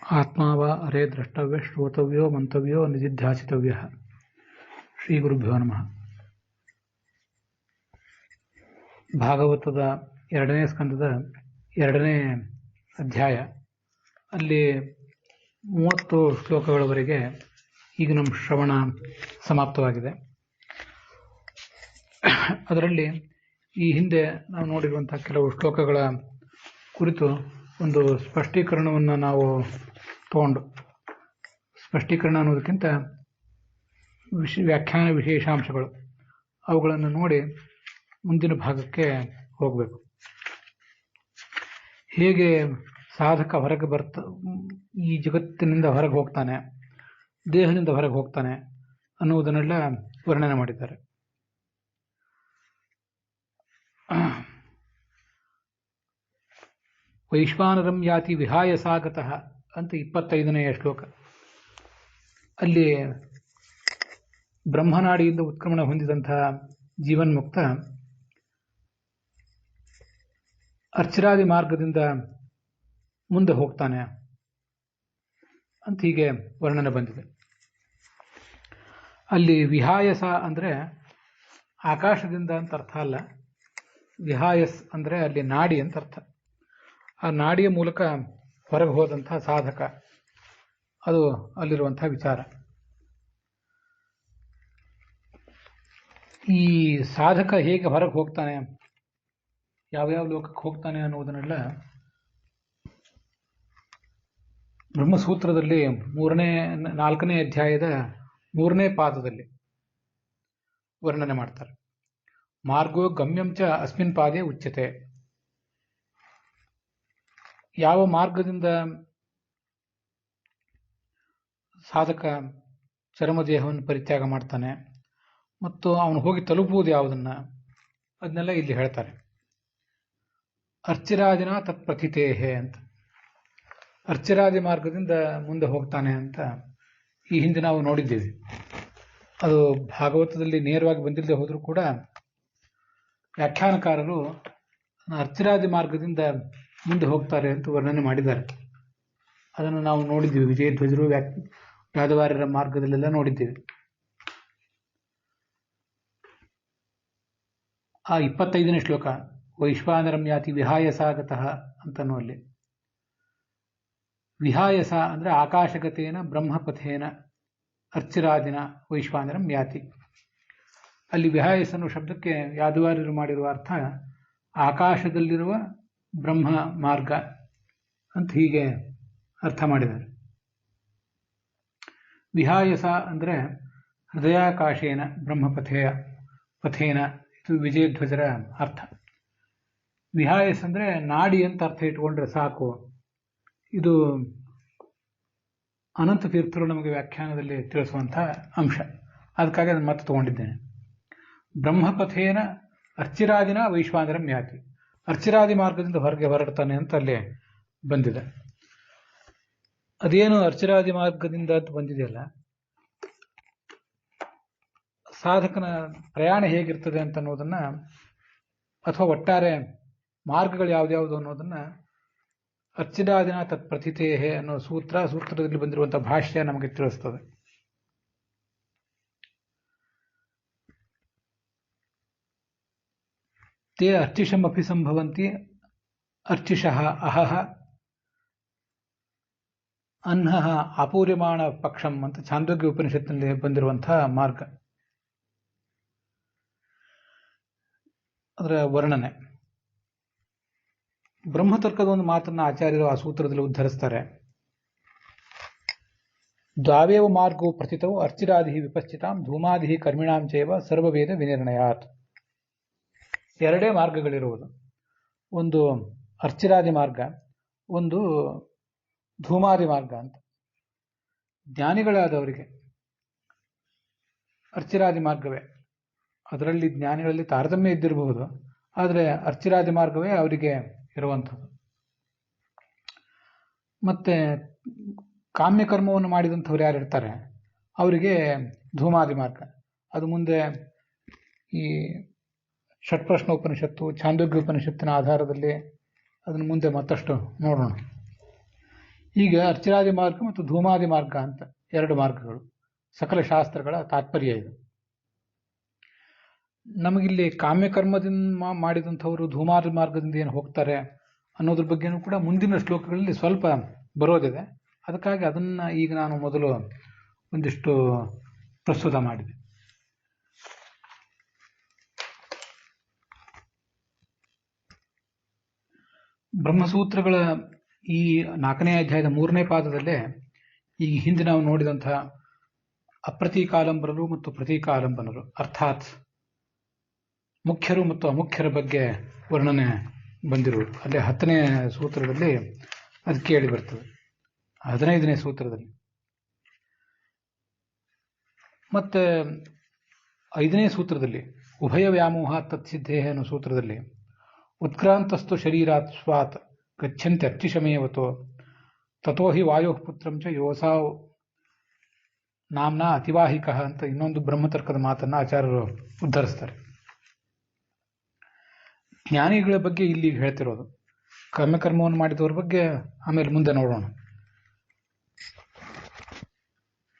ಆತ್ಮ ವಾ ಅರೆ ದ್ರಷ್ಟವ್ಯ ಶ್ರೋತವ್ಯೋ ಮಂತವ್ಯೋ ನಿಧಿಧ್ಯಾಸಿತವ್ಯ. ಶ್ರೀ ಗುರುಭ್ಯೋ ನಮಃ. ಭಾಗವತದ 2ನೇ ಸ್ಕಂದದ 2ನೇ ಅಧ್ಯಾಯ, ಅಲ್ಲಿ 30 ಶ್ಲೋಕಗಳವರೆಗೆ ಈಗ ನಮ್ಮ ಶ್ರವಣ ಸಮಾಪ್ತವಾಗಿದೆ. ಅದರಲ್ಲಿ ಈ ಹಿಂದೆ ನಾವು ನೋಡಿರುವಂತಹ ಕೆಲವು ಶ್ಲೋಕಗಳ ಕುರಿತು ಒಂದು ಸ್ಪಷ್ಟೀಕರಣವನ್ನು ನಾವು ತಗೊಂಡು, ಸ್ಪಷ್ಟೀಕರಣ ಅನ್ನೋದಕ್ಕಿಂತ ವ್ಯಾಖ್ಯಾನ ವಿಶೇಷಾಂಶಗಳು ಅವುಗಳನ್ನು ನೋಡಿ ಮುಂದಿನ ಭಾಗಕ್ಕೆ ಹೋಗಬೇಕು. ಹೇಗೆ ಸಾಧಕ ಹೊರಗೆ ಈ ಜಗತ್ತಿನಿಂದ ಹೊರಗೆ ಹೋಗ್ತಾನೆ, ದೇಹದಿಂದ ಹೊರಗೆ ಹೋಗ್ತಾನೆ ಅನ್ನುವುದನ್ನೆಲ್ಲ ವರ್ಣನೆ ಮಾಡಿದ್ದಾರೆ. ವೈಶ್ವಾನರಂ ಯಾತಿ ವಿಹಾಯ ಸಾಗತಃ ಅಂತ 25ನೆಯ ಶ್ಲೋಕ. ಅಲ್ಲಿ ಬ್ರಹ್ಮನಾಡಿಯಿಂದ ಉತ್ಕ್ರಮಣ ಹೊಂದಿದಂತಹ ಜೀವನ್ಮುಕ್ತ ಅರ್ಚರಾದಿ ಮಾರ್ಗದಿಂದ ಮುಂದೆ ಹೋಗ್ತಾನೆ ಅಂತ ಹೀಗೆ ವರ್ಣನೆ ಬಂದಿದೆ. ಅಲ್ಲಿ ವಿಹಾಯಸ ಅಂದರೆ ಆಕಾಶದಿಂದ ಅಂತ ಅರ್ಥ ಅಲ್ಲ, ವಿಹಾಯಸ್ ಅಂದರೆ ಅಲ್ಲಿ ನಾಡಿ ಅಂತ ಅರ್ಥ. ಆ ನಾಡಿಯ ಮೂಲಕ ಹೊರಗೆ ಹೋದಂತಹ ಸಾಧಕ, ಅದು ಅಲ್ಲಿರುವಂತಹ ವಿಚಾರ. ಈ ಸಾಧಕ ಹೇಗೆ ಹೊರಗೆ ಹೋಗ್ತಾನೆ, ಯಾವ್ಯಾವ ಲೋಕಕ್ಕೆ ಹೋಗ್ತಾನೆ ಅನ್ನುವುದನ್ನೆಲ್ಲ ಬ್ರಹ್ಮಸೂತ್ರದಲ್ಲಿ 4ನೇ ಅಧ್ಯಾಯದ 3ನೇ ಪಾದದಲ್ಲಿ ವರ್ಣನೆ ಮಾಡ್ತಾರೆ. ಮಾರ್ಗೋ ಗಮ್ಯಂ ಚ ಅಸ್ಮಿನ್ ಪಾದೇ ಉಚ್ಯತೆ. ಯಾವ ಮಾರ್ಗದಿಂದ ಸಾಧಕ ಚರ್ಮದೇಹವನ್ನು ಪರಿತ್ಯಾಗ ಮಾಡ್ತಾನೆ ಮತ್ತು ಅವನು ಹೋಗಿ ತಲುಪುವುದು ಯಾವುದನ್ನ, ಅದನ್ನೆಲ್ಲ ಇಲ್ಲಿ ಹೇಳ್ತಾರೆ. ಅರ್ಚಿರಾದಿನ ತತ್ಪ್ರಥಿತೇಹೆ ಅಂತ, ಅರ್ಚಿರಾದಿ ಮಾರ್ಗದಿಂದ ಮುಂದೆ ಹೋಗ್ತಾನೆ ಅಂತ ಈ ಹಿಂದೆ ನಾವು ನೋಡಿದ್ದೇವೆ. ಅದು ಭಾಗವತದಲ್ಲಿ ನೇರವಾಗಿ ಬಂದಿಲ್ಲದೆ ಹೋದರೂ ಕೂಡ ವ್ಯಾಖ್ಯಾನಕಾರರು ಅರ್ಚಿರಾದಿ ಮಾರ್ಗದಿಂದ ಮುಂದೆ ಹೋಗ್ತಾರೆ ಅಂತ ವರ್ಣನೆ ಮಾಡಿದ್ದಾರೆ. ಅದನ್ನು ನಾವು ನೋಡಿದ್ದೀವಿ. ವಿಜಯಧ್ವಜರು ಯಾದವಾರ್ಯರ ಮಾರ್ಗದಲ್ಲೆಲ್ಲ ನೋಡಿದ್ದೇವೆ. ಆ 25ನೇ ಶ್ಲೋಕ ವೈಶ್ವಾನರಂ ಯಾತಿ ವಿಹಾಯಸಾಗತಃ ಅಂತನ್ನುವಲ್ಲಿ ವಿಹಾಯಸ ಅಂದರೆ ಆಕಾಶಗತೇನ ಬ್ರಹ್ಮಪಥೇನ ಅರ್ಚಿರಾದಿನ ವೈಶ್ವಾನರಂ ಯಾತಿ. ಅಲ್ಲಿ ವಿಹಾಯಸ ಅನ್ನೋ ಶಬ್ದಕ್ಕೆ ಯಾದವಾರ್ಯರು ಮಾಡಿರುವ ಅರ್ಥ ಆಕಾಶದಲ್ಲಿರುವ ಬ್ರಹ್ಮ ಮಾರ್ಗ ಅಂತ ಹೀಗೆ ಅರ್ಥ ಮಾಡಿದ್ದಾರೆ. ವಿಹಾಯಸ ಅಂದರೆ ಹೃದಯಾಕಾಶೇನ ಪಥೇನ, ಇದು ವಿಜಯಧ್ವಜರ ಅರ್ಥ. ವಿಹಾಯಸ್ ಅಂದರೆ ನಾಡಿ ಅಂತ ಅರ್ಥ ಇಟ್ಕೊಂಡ್ರೆ ಸಾಕು. ಇದು ಅನಂತ ತೀರ್ಥರು ನಮಗೆ ವ್ಯಾಖ್ಯಾನದಲ್ಲಿ ತಿಳಿಸುವಂಥ ಅಂಶ. ಅದಕ್ಕಾಗಿ ಅದನ್ನು ಮತ್ತೆ ತಗೊಂಡಿದ್ದೇನೆ. ಬ್ರಹ್ಮಪಥೇನ ಅರ್ಚಿರಾದಿನ ವೈಶ್ವಾನರಂ ಯಾತಿ, ಅರ್ಚಿರಾದಿ ಮಾರ್ಗದಿಂದ ಹೊರಡ್ತಾನೆ ಅಂತ ಅಲ್ಲಿ ಬಂದಿದೆ. ಅದೇನು ಅರ್ಚಿರಾದಿ ಮಾರ್ಗದಿಂದ ಅಂತ ಬಂದಿದೆಯಲ್ಲ, ಸಾಧಕನ ಪ್ರಯಾಣ ಹೇಗಿರ್ತದೆ ಅಂತ ಅನ್ನೋದನ್ನ, ಅಥವಾ ಒಟ್ಟಾರೆ ಮಾರ್ಗಗಳು ಯಾವ್ದ್ಯಾವುದು ಅನ್ನೋದನ್ನ ಅರ್ಚಿರಾದಿನ ತತ್ಪ್ರಥಿತೇಹೆ ಅನ್ನೋ ಸೂತ್ರದಲ್ಲಿ ಬಂದಿರುವಂತಹ ಭಾಷ್ಯ ನಮಗೆ ತಿಳಿಸ್ತದೆ. ತೇ ಅರ್ಚಿಷಂ ಅಪಿ ಸಂಭವಂತಿ ಅರ್ಚಿಷಃ ಅಹಃ ಅನ್ಹಃ ಅಪೂರ್ಯಮಾಣ ಪಕ್ಷಂ ಅಂತ ಛಾಂದೋಗ್ಯ ಉಪನಿಷತ್ತಿನಲ್ಲಿ ಬಂದಿರುವಂತಹ ಮಾರ್ಗ, ಅದರ ವರ್ಣನೆ. ಬ್ರಹ್ಮತರ್ಕದ ಒಂದು ಮಾತನ್ನು ಆಚಾರ್ಯರು ಆ ಸೂತ್ರದಲ್ಲಿ ಉದ್ಧರಿಸ್ತಾರೆ. ದ್ವಾವೇವ ಮಾರ್ಗವು ಪ್ರಥಿತವು ಅರ್ಚಿರಾದಿ ವಿಪಶ್ಚಿತಾಂ ಧೂಮಾದಿ ಕರ್ಮಿಣಾಂ ಚೈವ ಸರ್ವವೇದ ವಿನಿರ್ಣಯಾತ್. 2 ಮಾರ್ಗಗಳಿರುವುದು. ಒಂದು ಅರ್ಚಿರಾದಿ ಮಾರ್ಗ, ಒಂದು ಧೂಮಾದಿ ಮಾರ್ಗ ಅಂತ. ಜ್ಞಾನಿಗಳಾದವರಿಗೆ ಅರ್ಚಿರಾದಿ ಮಾರ್ಗವೇ. ಅದರಲ್ಲಿ ಜ್ಞಾನಿಗಳಲ್ಲಿ ತಾರತಮ್ಯ ಇದ್ದಿರಬಹುದು, ಆದರೆ ಅರ್ಚಿರಾದಿ ಮಾರ್ಗವೇ ಅವರಿಗೆ ಇರುವಂಥದ್ದು. ಮತ್ತೆ ಕಾಮ್ಯಕರ್ಮವನ್ನು ಮಾಡಿದಂಥವ್ರು ಯಾರಿರ್ತಾರೆ ಅವರಿಗೆ ಧೂಮಾದಿ ಮಾರ್ಗ. ಅದು ಮುಂದೆ ಈ ಷಟ್ಪ್ರಶ್ನ ಉಪನಿಷತ್ತು, ಛಾಂದೋಗ್ಯ ಉಪನಿಷತ್ತಿನ ಆಧಾರದಲ್ಲಿ ಅದನ್ನು ಮುಂದೆ ಮತ್ತಷ್ಟು ನೋಡೋಣ. ಈಗ ಅರ್ಚಿರಾದಿ ಮಾರ್ಗ ಮತ್ತು ಧೂಮಾದಿ ಮಾರ್ಗ ಅಂತ ಎರಡು ಮಾರ್ಗಗಳು ಸಕಲ ಶಾಸ್ತ್ರಗಳ ತಾತ್ಪರ್ಯ ಇದು. ನಮಗಿಲ್ಲಿ ಕಾಮ್ಯಕರ್ಮದಿಂದ ಮಾಡಿದಂಥವರು ಧೂಮಾದಿ ಮಾರ್ಗದಿಂದ ಏನು ಹೋಗ್ತಾರೆ ಅನ್ನೋದ್ರ ಬಗ್ಗೆನೂ ಕೂಡ ಮುಂದಿನ ಶ್ಲೋಕಗಳಲ್ಲಿ ಸ್ವಲ್ಪ ಬರೋದಿದೆ. ಅದಕ್ಕಾಗಿ ಅದನ್ನ ಈಗ ನಾನು ಮೊದಲು ಒಂದಿಷ್ಟು ಪ್ರಸ್ತುತ ಮಾಡಿದೆ. ಬ್ರಹ್ಮಸೂತ್ರಗಳ ಈ 4ನೇ ಅಧ್ಯಾಯದ 3ನೇ ಪಾದದಲ್ಲೇ ಈಗ ಹಿಂದೆ ನಾವು ನೋಡಿದಂತಹ ಅಪ್ರತೀಕಾಲಂಬರರು ಮತ್ತು ಪ್ರತೀಕಾಲಂಬನರು ಅರ್ಥಾತ್ ಮುಖ್ಯರು ಮತ್ತು ಅಮುಖ್ಯರ ಬಗ್ಗೆ ವರ್ಣನೆ ಬಂದಿರುವುದು ಅಲ್ಲಿ 10ನೇ ಸೂತ್ರದಲ್ಲಿ ಅದು ಕೇಳಿ ಬರ್ತದೆ. 15ನೇ ಸೂತ್ರದಲ್ಲಿ ಮತ್ತೆ 5ನೇ ಸೂತ್ರದಲ್ಲಿ ಉಭಯ ವ್ಯಾಮೋಹ ತತ್ಸಿದ್ಧೇ ಅನ್ನೋ ಸೂತ್ರದಲ್ಲಿ ಉತ್ಕ್ರಾಂತಸ್ತು ಶರೀರಾತ್ ಸ್ವಾತ್ ಗಚ್ಚಂತೆ ಅರ್ಚಿಷಮೇವತೋ ತಥೋ ಹಿ ವಾಯೋ ಪುತ್ರಂ ಚ ಯೋಸಾ ನಾಮ್ನ ಅತಿವಾಹಿಕ ಅಂತ ಇನ್ನೊಂದು ಬ್ರಹ್ಮತರ್ಕದ ಮಾತನ್ನ ಆಚಾರ್ಯರು ಉದ್ಧರಿಸ್ತಾರೆ. ಜ್ಞಾನಿಗಳ ಬಗ್ಗೆ ಇಲ್ಲಿ ಹೇಳ್ತಿರೋದು. ಕರ್ಮವನ್ನು ಮಾಡಿದವ್ರ ಬಗ್ಗೆ ಆಮೇಲೆ ಮುಂದೆ ನೋಡೋಣ.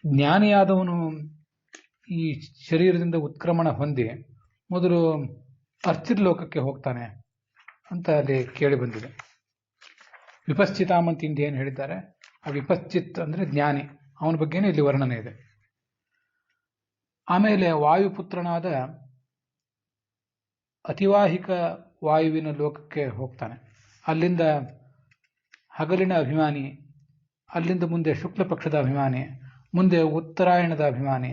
ಜ್ಞಾನಿಯಾದವನು ಈ ಶರೀರದಿಂದ ಉತ್ಕ್ರಮಣ ಹೊಂದಿ ಮೊದಲು ಅರ್ಚಿರ್ಲೋಕಕ್ಕೆ ಹೋಗ್ತಾನೆ ಅಂತ ಅಲ್ಲಿ ಕೇಳಿ ಬಂದಿದೆ. ವಿಪಶ್ಚಿತಾಮ್ ಅಂತ ಏನು ಹೇಳಿದ್ದಾರೆ, ಆ ವಿಪಶ್ಚಿತ್ ಅಂದ್ರೆ ಜ್ಞಾನಿ, ಅವನ ಬಗ್ಗೆನೇ ಇಲ್ಲಿ ವರ್ಣನೆ ಇದೆ. ಆಮೇಲೆ ವಾಯುಪುತ್ರನಾದ ಅತಿವಾಹಿಕ ವಾಯುವಿನ ಲೋಕಕ್ಕೆ ಹೋಗ್ತಾನೆ. ಅಲ್ಲಿಂದ ಹಗಲಿನ ಅಭಿಮಾನಿ, ಅಲ್ಲಿಂದ ಮುಂದೆ ಶುಕ್ಲ ಪಕ್ಷದ ಅಭಿಮಾನಿ, ಮುಂದೆ ಉತ್ತರಾಯಣದ ಅಭಿಮಾನಿ,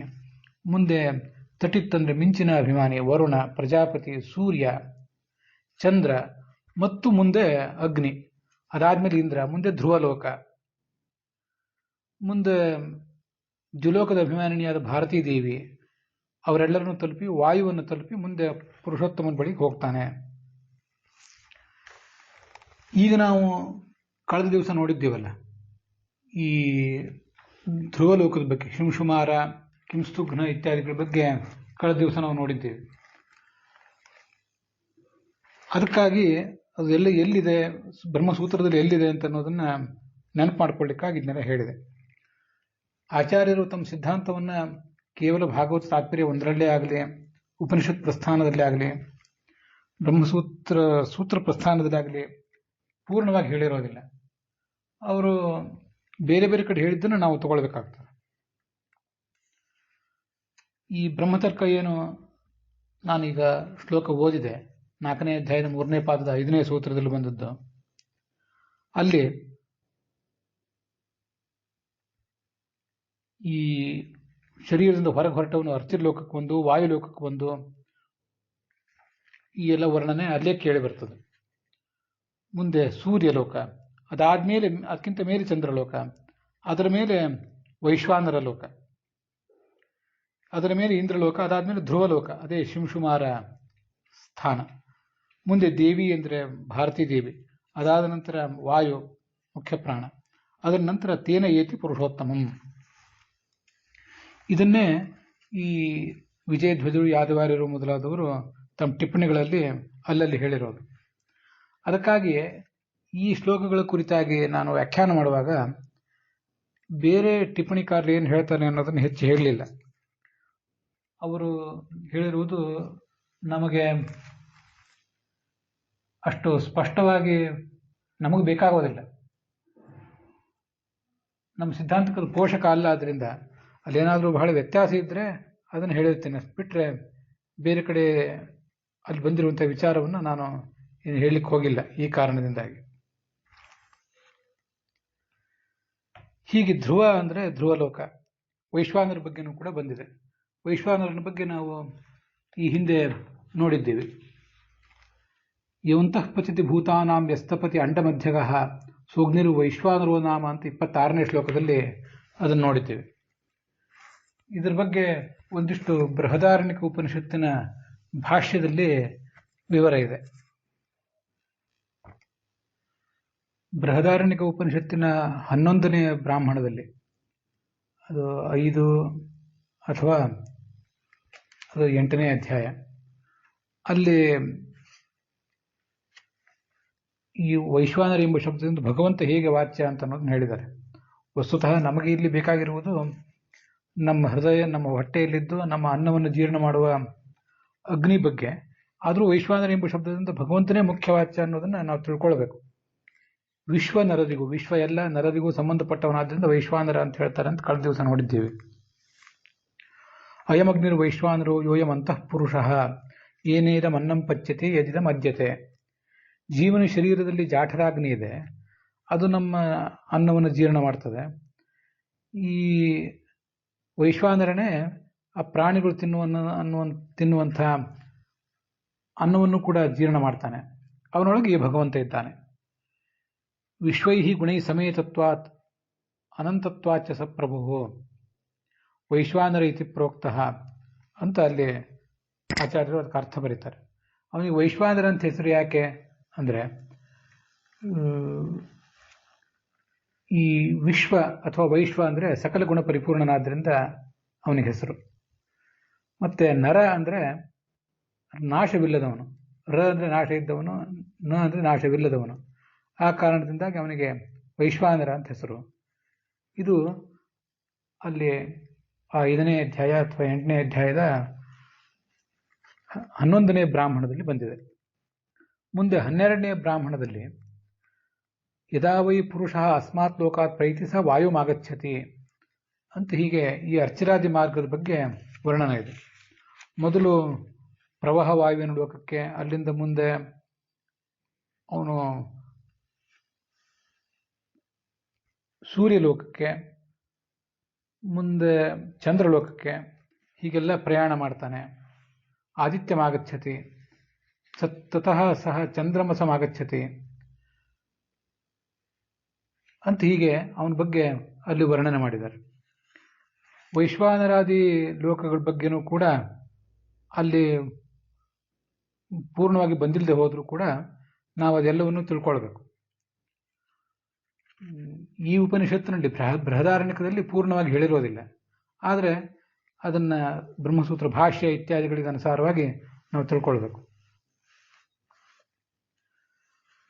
ಮುಂದೆ ತಟಿತ್ತಂದ್ರೆ ಮಿಂಚಿನ ಅಭಿಮಾನಿ ವರುಣ, ಪ್ರಜಾಪತಿ, ಸೂರ್ಯ, ಚಂದ್ರ ಮತ್ತು ಮುಂದೆ ಅಗ್ನಿ, ಅದಾದ್ಮೇಲೆ ಇಂದ್ರ, ಮುಂದೆ ಧ್ರುವಲೋಕ, ಮುಂದೆ ದ್ಯುಲೋಕದ ಅಭಿಮಾನಿನಿಯಾದ ಭಾರತೀ ದೇವಿ, ಅವರೆಲ್ಲರನ್ನು ತಲುಪಿ ವಾಯುವನ್ನು ತಲುಪಿ ಮುಂದೆ ಪುರುಷೋತ್ತಮನ ಬಳಿಗೆ ಹೋಗ್ತಾನೆ. ಈಗ ನಾವು ಕಳೆದ ದಿವಸ ನೋಡಿದ್ದೀವಲ್ಲ ಈ ಧ್ರುವಲೋಕದ ಬಗ್ಗೆ, ಶಿಂಶುಮಾರ, ಕಿಂಸ್ತುಘ್ನ ಇತ್ಯಾದಿಗಳ ಬಗ್ಗೆ ಕಳೆದ ದಿವಸ ನಾವು ನೋಡಿದ್ದೇವೆ. ಅದಕ್ಕಾಗಿ ಅದು ಎಲ್ಲಿದೆ, ಬ್ರಹ್ಮಸೂತ್ರದಲ್ಲಿ ಎಲ್ಲಿದೆ ಅಂತ ಅನ್ನೋದನ್ನ ನೆನಪು ಮಾಡ್ಕೊಳ್ಳಿಕ್ಕಾಗಿ ಇದನ್ನೆಲ್ಲ ಹೇಳಿದೆ. ಆಚಾರ್ಯರು ತಮ್ಮ ಸಿದ್ಧಾಂತವನ್ನ ಕೇವಲ ಭಾಗವತ ತಾತ್ಪರ್ಯ ಒಂದರಲ್ಲೇ ಆಗಲಿ, ಉಪನಿಷತ್ ಪ್ರಸ್ಥಾನದಲ್ಲೇ ಆಗಲಿ, ಸೂತ್ರ ಪ್ರಸ್ಥಾನದಲ್ಲಾಗಲಿ ಪೂರ್ಣವಾಗಿ ಹೇಳಿರೋದಿಲ್ಲ. ಅವರು ಬೇರೆ ಬೇರೆ ಕಡೆ ಹೇಳಿದ್ದನ್ನು ನಾವು ತಗೊಳ್ಬೇಕಾಗ್ತದೆ. ಈ ಬ್ರಹ್ಮತರ್ಕ ಏನು ನಾನೀಗ ಶ್ಲೋಕ ಓದಿದೆ, 4ನೇ ಅಧ್ಯಾಯದ 3ನೇ ಪಾದದ 5ನೇ ಸೂತ್ರದಲ್ಲಿ ಬಂದದ್ದು, ಅಲ್ಲಿ ಈ ಶರೀರದಿಂದ ಹೊರಗೆ ಹೊರಟವನು ಅರ್ಚಿರ್ಲೋಕಕ್ಕೆ ಒಂದು, ವಾಯುಲೋಕಕ್ಕೆ ಒಂದು, ಈ ಎಲ್ಲ ವರ್ಣನೆ ಅಲ್ಲೇ ಕೇಳಿ ಬರ್ತದೆ. ಮುಂದೆ ಸೂರ್ಯಲೋಕ, ಅದಾದ್ಮೇಲೆ ಅದಕ್ಕಿಂತ ಮೇಲೆ ಚಂದ್ರಲೋಕ, ಅದರ ಮೇಲೆ ವೈಶ್ವಾನರ ಲೋಕ, ಅದರ ಮೇಲೆ ಇಂದ್ರಲೋಕ, ಅದಾದ್ಮೇಲೆ ಧ್ರುವಲೋಕ, ಅದೇ ಶಿಂಶುಮಾರ ಸ್ಥಾನ, ಮುಂದೆ ದೇವಿ ಅಂದರೆ ಭಾರತೀ ದೇವಿ, ಅದಾದ ನಂತರ ವಾಯು ಮುಖ್ಯ ಪ್ರಾಣ, ಅದರ ನಂತರ ತೇನ ಏತಿ ಪುರುಷೋತ್ತಮಂ. ಇದನ್ನೇ ಈ ವಿಜಯಧ್ವಜರು, ಯಾದವಾರ್ಯರು ಮೊದಲಾದವರು ತಮ್ಮ ಟಿಪ್ಪಣಿಗಳಲ್ಲಿ ಅಲ್ಲಲ್ಲಿ ಹೇಳಿರೋದು. ಅದಕ್ಕಾಗಿ ಈ ಶ್ಲೋಕಗಳ ಕುರಿತಾಗಿ ನಾನು ವ್ಯಾಖ್ಯಾನ ಮಾಡುವಾಗ ಬೇರೆ ಟಿಪ್ಪಣಿಕಾರರು ಏನು ಹೇಳ್ತಾರೆ ಅನ್ನೋದನ್ನು ಹೆಚ್ಚು ಹೇಳಲಿಲ್ಲ. ಅವರು ಹೇಳಿರುವುದು ನಮಗೆ ಅಷ್ಟು ಸ್ಪಷ್ಟವಾಗಿ ನಮಗೆ ಬೇಕಾಗೋದಿಲ್ಲ. ನಮ್ಮ ಸಿದ್ಧಾಂತಕ್ಕದು ಪೋಷಕ ಅಲ್ಲ. ಆದ್ದರಿಂದ ಅಲ್ಲೇನಾದರೂ ಬಹಳ ವ್ಯತ್ಯಾಸ ಇದ್ದರೆ ಅದನ್ನು ಹೇಳಿರ್ತೇನೆ. ಬಿಟ್ಟರೆ ಬೇರೆ ಕಡೆ ಅಲ್ಲಿ ಬಂದಿರುವಂಥ ವಿಚಾರವನ್ನು ನಾನು ಏನು ಹೇಳಲಿಕ್ಕೆ ಹೋಗಿಲ್ಲ ಈ ಕಾರಣದಿಂದಾಗಿ. ಹೀಗೆ ಧ್ರುವ ಅಂದರೆ ಧ್ರುವಲೋಕ, ವೈಶ್ವಾನರ ಬಗ್ಗೆನೂ ಕೂಡ ಬಂದಿದೆ. ವೈಶ್ವಾನರನ ಬಗ್ಗೆ ನಾವು ಈ ಹಿಂದೆ ನೋಡಿದ್ದೀವಿ. ಯವಂತಃ ಪಚತಿ ಭೂತಾನಾಂ ವ್ಯಸ್ತಪತಿ ಅಂಡಮಧ್ಯಗಃ ಸೋಗ್ನಿರು ವೈಶ್ವಾನರೋ ನಾಮ ಅಂತ 26ನೇ ಶ್ಲೋಕದಲ್ಲಿ ಅದನ್ನು ನೋಡಿದ್ದೇವೆ. ಇದರ ಬಗ್ಗೆ ಒಂದಿಷ್ಟು ಬೃಹದಾರಣ್ಯಕ ಉಪನಿಷತ್ತಿನ ಭಾಷ್ಯದಲ್ಲಿ ವಿವರ ಇದೆ. ಬೃಹದಾರಣ್ಯಕ ಉಪನಿಷತ್ತಿನ 11ನೇ ಬ್ರಾಹ್ಮಣದಲ್ಲಿ, ಅದು 5 ಅಥವಾ ಅದು 8ನೇ ಅಧ್ಯಾಯ, ಅಲ್ಲಿ ಈ ವೈಶ್ವಾನರ ಎಂಬ ಶಬ್ದದಿಂದ ಭಗವಂತ ಹೇಗೆ ವಾಚ್ಯ ಅಂತ ಅನ್ನೋದನ್ನ ಹೇಳಿದ್ದಾರೆ. ವಸ್ತುತಃ ನಮಗೆ ಇಲ್ಲಿ ಬೇಕಾಗಿರುವುದು ನಮ್ಮ ಹೃದಯ, ನಮ್ಮ ಹೊಟ್ಟೆಯಲ್ಲಿದ್ದು ನಮ್ಮ ಅನ್ನವನ್ನು ಜೀರ್ಣ ಮಾಡುವ ಅಗ್ನಿ ಬಗ್ಗೆ. ಆದರೂ ವೈಶ್ವಾನರ ಎಂಬ ಶಬ್ದದಿಂದ ಭಗವಂತನೇ ಮುಖ್ಯವಾಚ್ಯ ಅನ್ನೋದನ್ನ ನಾವು ತಿಳ್ಕೊಳ್ಬೇಕು. ವಿಶ್ವ ನರರಿಗೂ, ವಿಶ್ವ ಎಲ್ಲ ನರರಿಗೂ ಸಂಬಂಧಪಟ್ಟವನಾದ್ರಿಂದ ವೈಶ್ವಾನರ ಅಂತ ಹೇಳ್ತಾರೆ ಅಂತ ಕಳೆದ ದಿವಸ ನೋಡಿದ್ದೀವಿ. ಅಯಮಗ್ನಿರು ವೈಶ್ವಾನರೋ ಯೋಯಂ ಅಂತಃ ಪುರುಷಃ ಏನೇದಮನ್ನಂ ಪಚ್ಯತೆ ಯದಿದ ಮದ್ಯತೆ. ಜೀವನ ಶರೀರದಲ್ಲಿ ಜಾಠರಾಗ್ನಿ ಇದೆ, ಅದು ನಮ್ಮ ಅನ್ನವನ್ನು ಜೀರ್ಣ ಮಾಡ್ತದೆ. ಈ ವೈಶ್ವಾನರನೇ ಆ ಪ್ರಾಣಿಗಳು ತಿನ್ನುವಂಥ ಅನ್ನವನ್ನು ಕೂಡ ಜೀರ್ಣ ಮಾಡ್ತಾನೆ. ಅವನೊಳಗೆ ಈ ಭಗವಂತ ಇದ್ದಾನೆ. ವಿಶ್ವೈಹಿ ಗುಣೈ ಸಮೇತತ್ವಾತ್ ಅನಂತತ್ವಾಚ ಸ ಪ್ರಭು ವೈಶ್ವಾನರ ಇತಿ ಪ್ರೋಕ್ತಃ ಅಂತ ಅಲ್ಲಿ ಆಚಾರ್ಯರು ಅದಕ್ಕೆ ಅರ್ಥ ಬರೀತಾರೆ. ಅವನಿಗೆ ವೈಶ್ವಾನರ ಅಂತ ಹೆಸರು ಯಾಕೆ ಅಂದರೆ, ಈ ವಿಶ್ವ ಅಥವಾ ವೈಶ್ವ ಅಂದರೆ ಸಕಲ ಗುಣ ಪರಿಪೂರ್ಣನಾದ್ರಿಂದ ಅವನಿಗೆ ಹೆಸರು. ಮತ್ತೆ ನರ ಅಂದರೆ ನಾಶವಿಲ್ಲದವನು, ರ ಅಂದರೆ ನಾಶ ಇದ್ದವನು, ನ ಅಂದರೆ ನಾಶವಿಲ್ಲದವನು. ಆ ಕಾರಣದಿಂದಾಗಿ ಅವನಿಗೆ ವೈಶ್ವಾನರ ಅಂತ ಹೆಸರು. ಇದು ಅಲ್ಲಿ ಆ 5ನೇ ಅಧ್ಯಾಯ ಅಥವಾ 8ನೇ ಅಧ್ಯಾಯದ 11ನೇ ಬ್ರಾಹ್ಮಣದಲ್ಲಿ ಬಂದಿದೆ. ಮುಂದೆ 12ನೇ ಬ್ರಾಹ್ಮಣದಲ್ಲಿ ಯದಾ ವೈ ಪುರುಷ ಅಸ್ಮಾತ್ ಲೋಕಾತ್ ಪ್ರೈತಿ ಸ ವಾಯುಮಾಗಚ್ಚತಿ ಅಂತ ಹೀಗೆ ಈ ಅರ್ಚಿರಾದಿ ಮಾರ್ಗದ ಬಗ್ಗೆ ವರ್ಣನ ಇದೆ. ಮೊದಲು ಪ್ರವಾಹ ವಾಯುವಿನ ಲೋಕಕ್ಕೆ, ಅಲ್ಲಿಂದ ಮುಂದೆ ಅವನು ಸೂರ್ಯಲೋಕಕ್ಕೆ, ಮುಂದೆ ಚಂದ್ರಲೋಕಕ್ಕೆ, ಹೀಗೆಲ್ಲ ಪ್ರಯಾಣ ಮಾಡ್ತಾನೆ. ಆದಿತ್ಯಮಾಗಚ್ಚತಿ, ತತಃ ಸಹ ಚಂದ್ರಮಸಮಾಗಚ್ಚತಿ ಅಂತ ಹೀಗೆ ಅವನ ಬಗ್ಗೆ ಅಲ್ಲಿ ವರ್ಣನೆ ಮಾಡಿದ್ದಾರೆ. ವೈಶ್ವಾನರಾದಿ ಲೋಕಗಳ ಬಗ್ಗೆನೂ ಕೂಡ ಅಲ್ಲಿ ಪೂರ್ಣವಾಗಿ ಬಂದಿಲ್ಲದೆ ಹೋದರೂ ಕೂಡ ನಾವು ಅದೆಲ್ಲವನ್ನೂ ತಿಳ್ಕೊಳ್ಬೇಕು. ಈ ಉಪನಿಷತ್ತಿನಲ್ಲಿ ಬೃಹದಾರಣ್ಯಕದಲ್ಲಿ ಪೂರ್ಣವಾಗಿ ಹೇಳಿರೋದಿಲ್ಲ, ಆದರೆ ಅದನ್ನ ಬ್ರಹ್ಮಸೂತ್ರ ಭಾಷ್ಯ ಇತ್ಯಾದಿಗಳಿಗೆ ಅನುಸಾರವಾಗಿ ನಾವು ತಿಳ್ಕೊಳ್ಬೇಕು.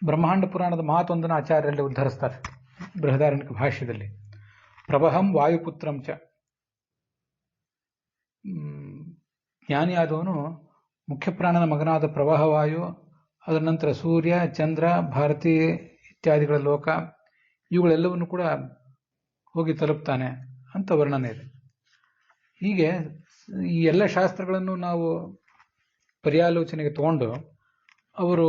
ಬ್ರಹ್ಮಾಂಡ ಪುರಾಣದ ಮಾತೊಂದನ್ನು ಆಚಾರ್ಯರಲ್ಲಿ ಉದ್ಧರಿಸ್ತಾರೆ ಬೃಹದಾರಣ್ಯಕ ಭಾಷ್ಯದಲ್ಲಿ. ಪ್ರವಹಂ ವಾಯುಪುತ್ರಂ ಚ. ಜ್ಞಾನಿಯಾದವನು ಮುಖ್ಯಪ್ರಾಣನ ಮಗನಾದ ಪ್ರವಾಹವಾಯು, ಅದರ ನಂತರ ಸೂರ್ಯ, ಚಂದ್ರ, ಭಾರತಿ ಇತ್ಯಾದಿಗಳ ಲೋಕ, ಇವುಗಳೆಲ್ಲವನ್ನು ಕೂಡ ಹೋಗಿ ತಲುಪ್ತಾನೆ ಅಂತ ವರ್ಣನೆ ಇದೆ. ಹೀಗೆ ಈ ಎಲ್ಲ ಶಾಸ್ತ್ರಗಳನ್ನು ನಾವು ಪರ್ಯಾಲೋಚನೆಗೆ ತಗೊಂಡು ಅವರು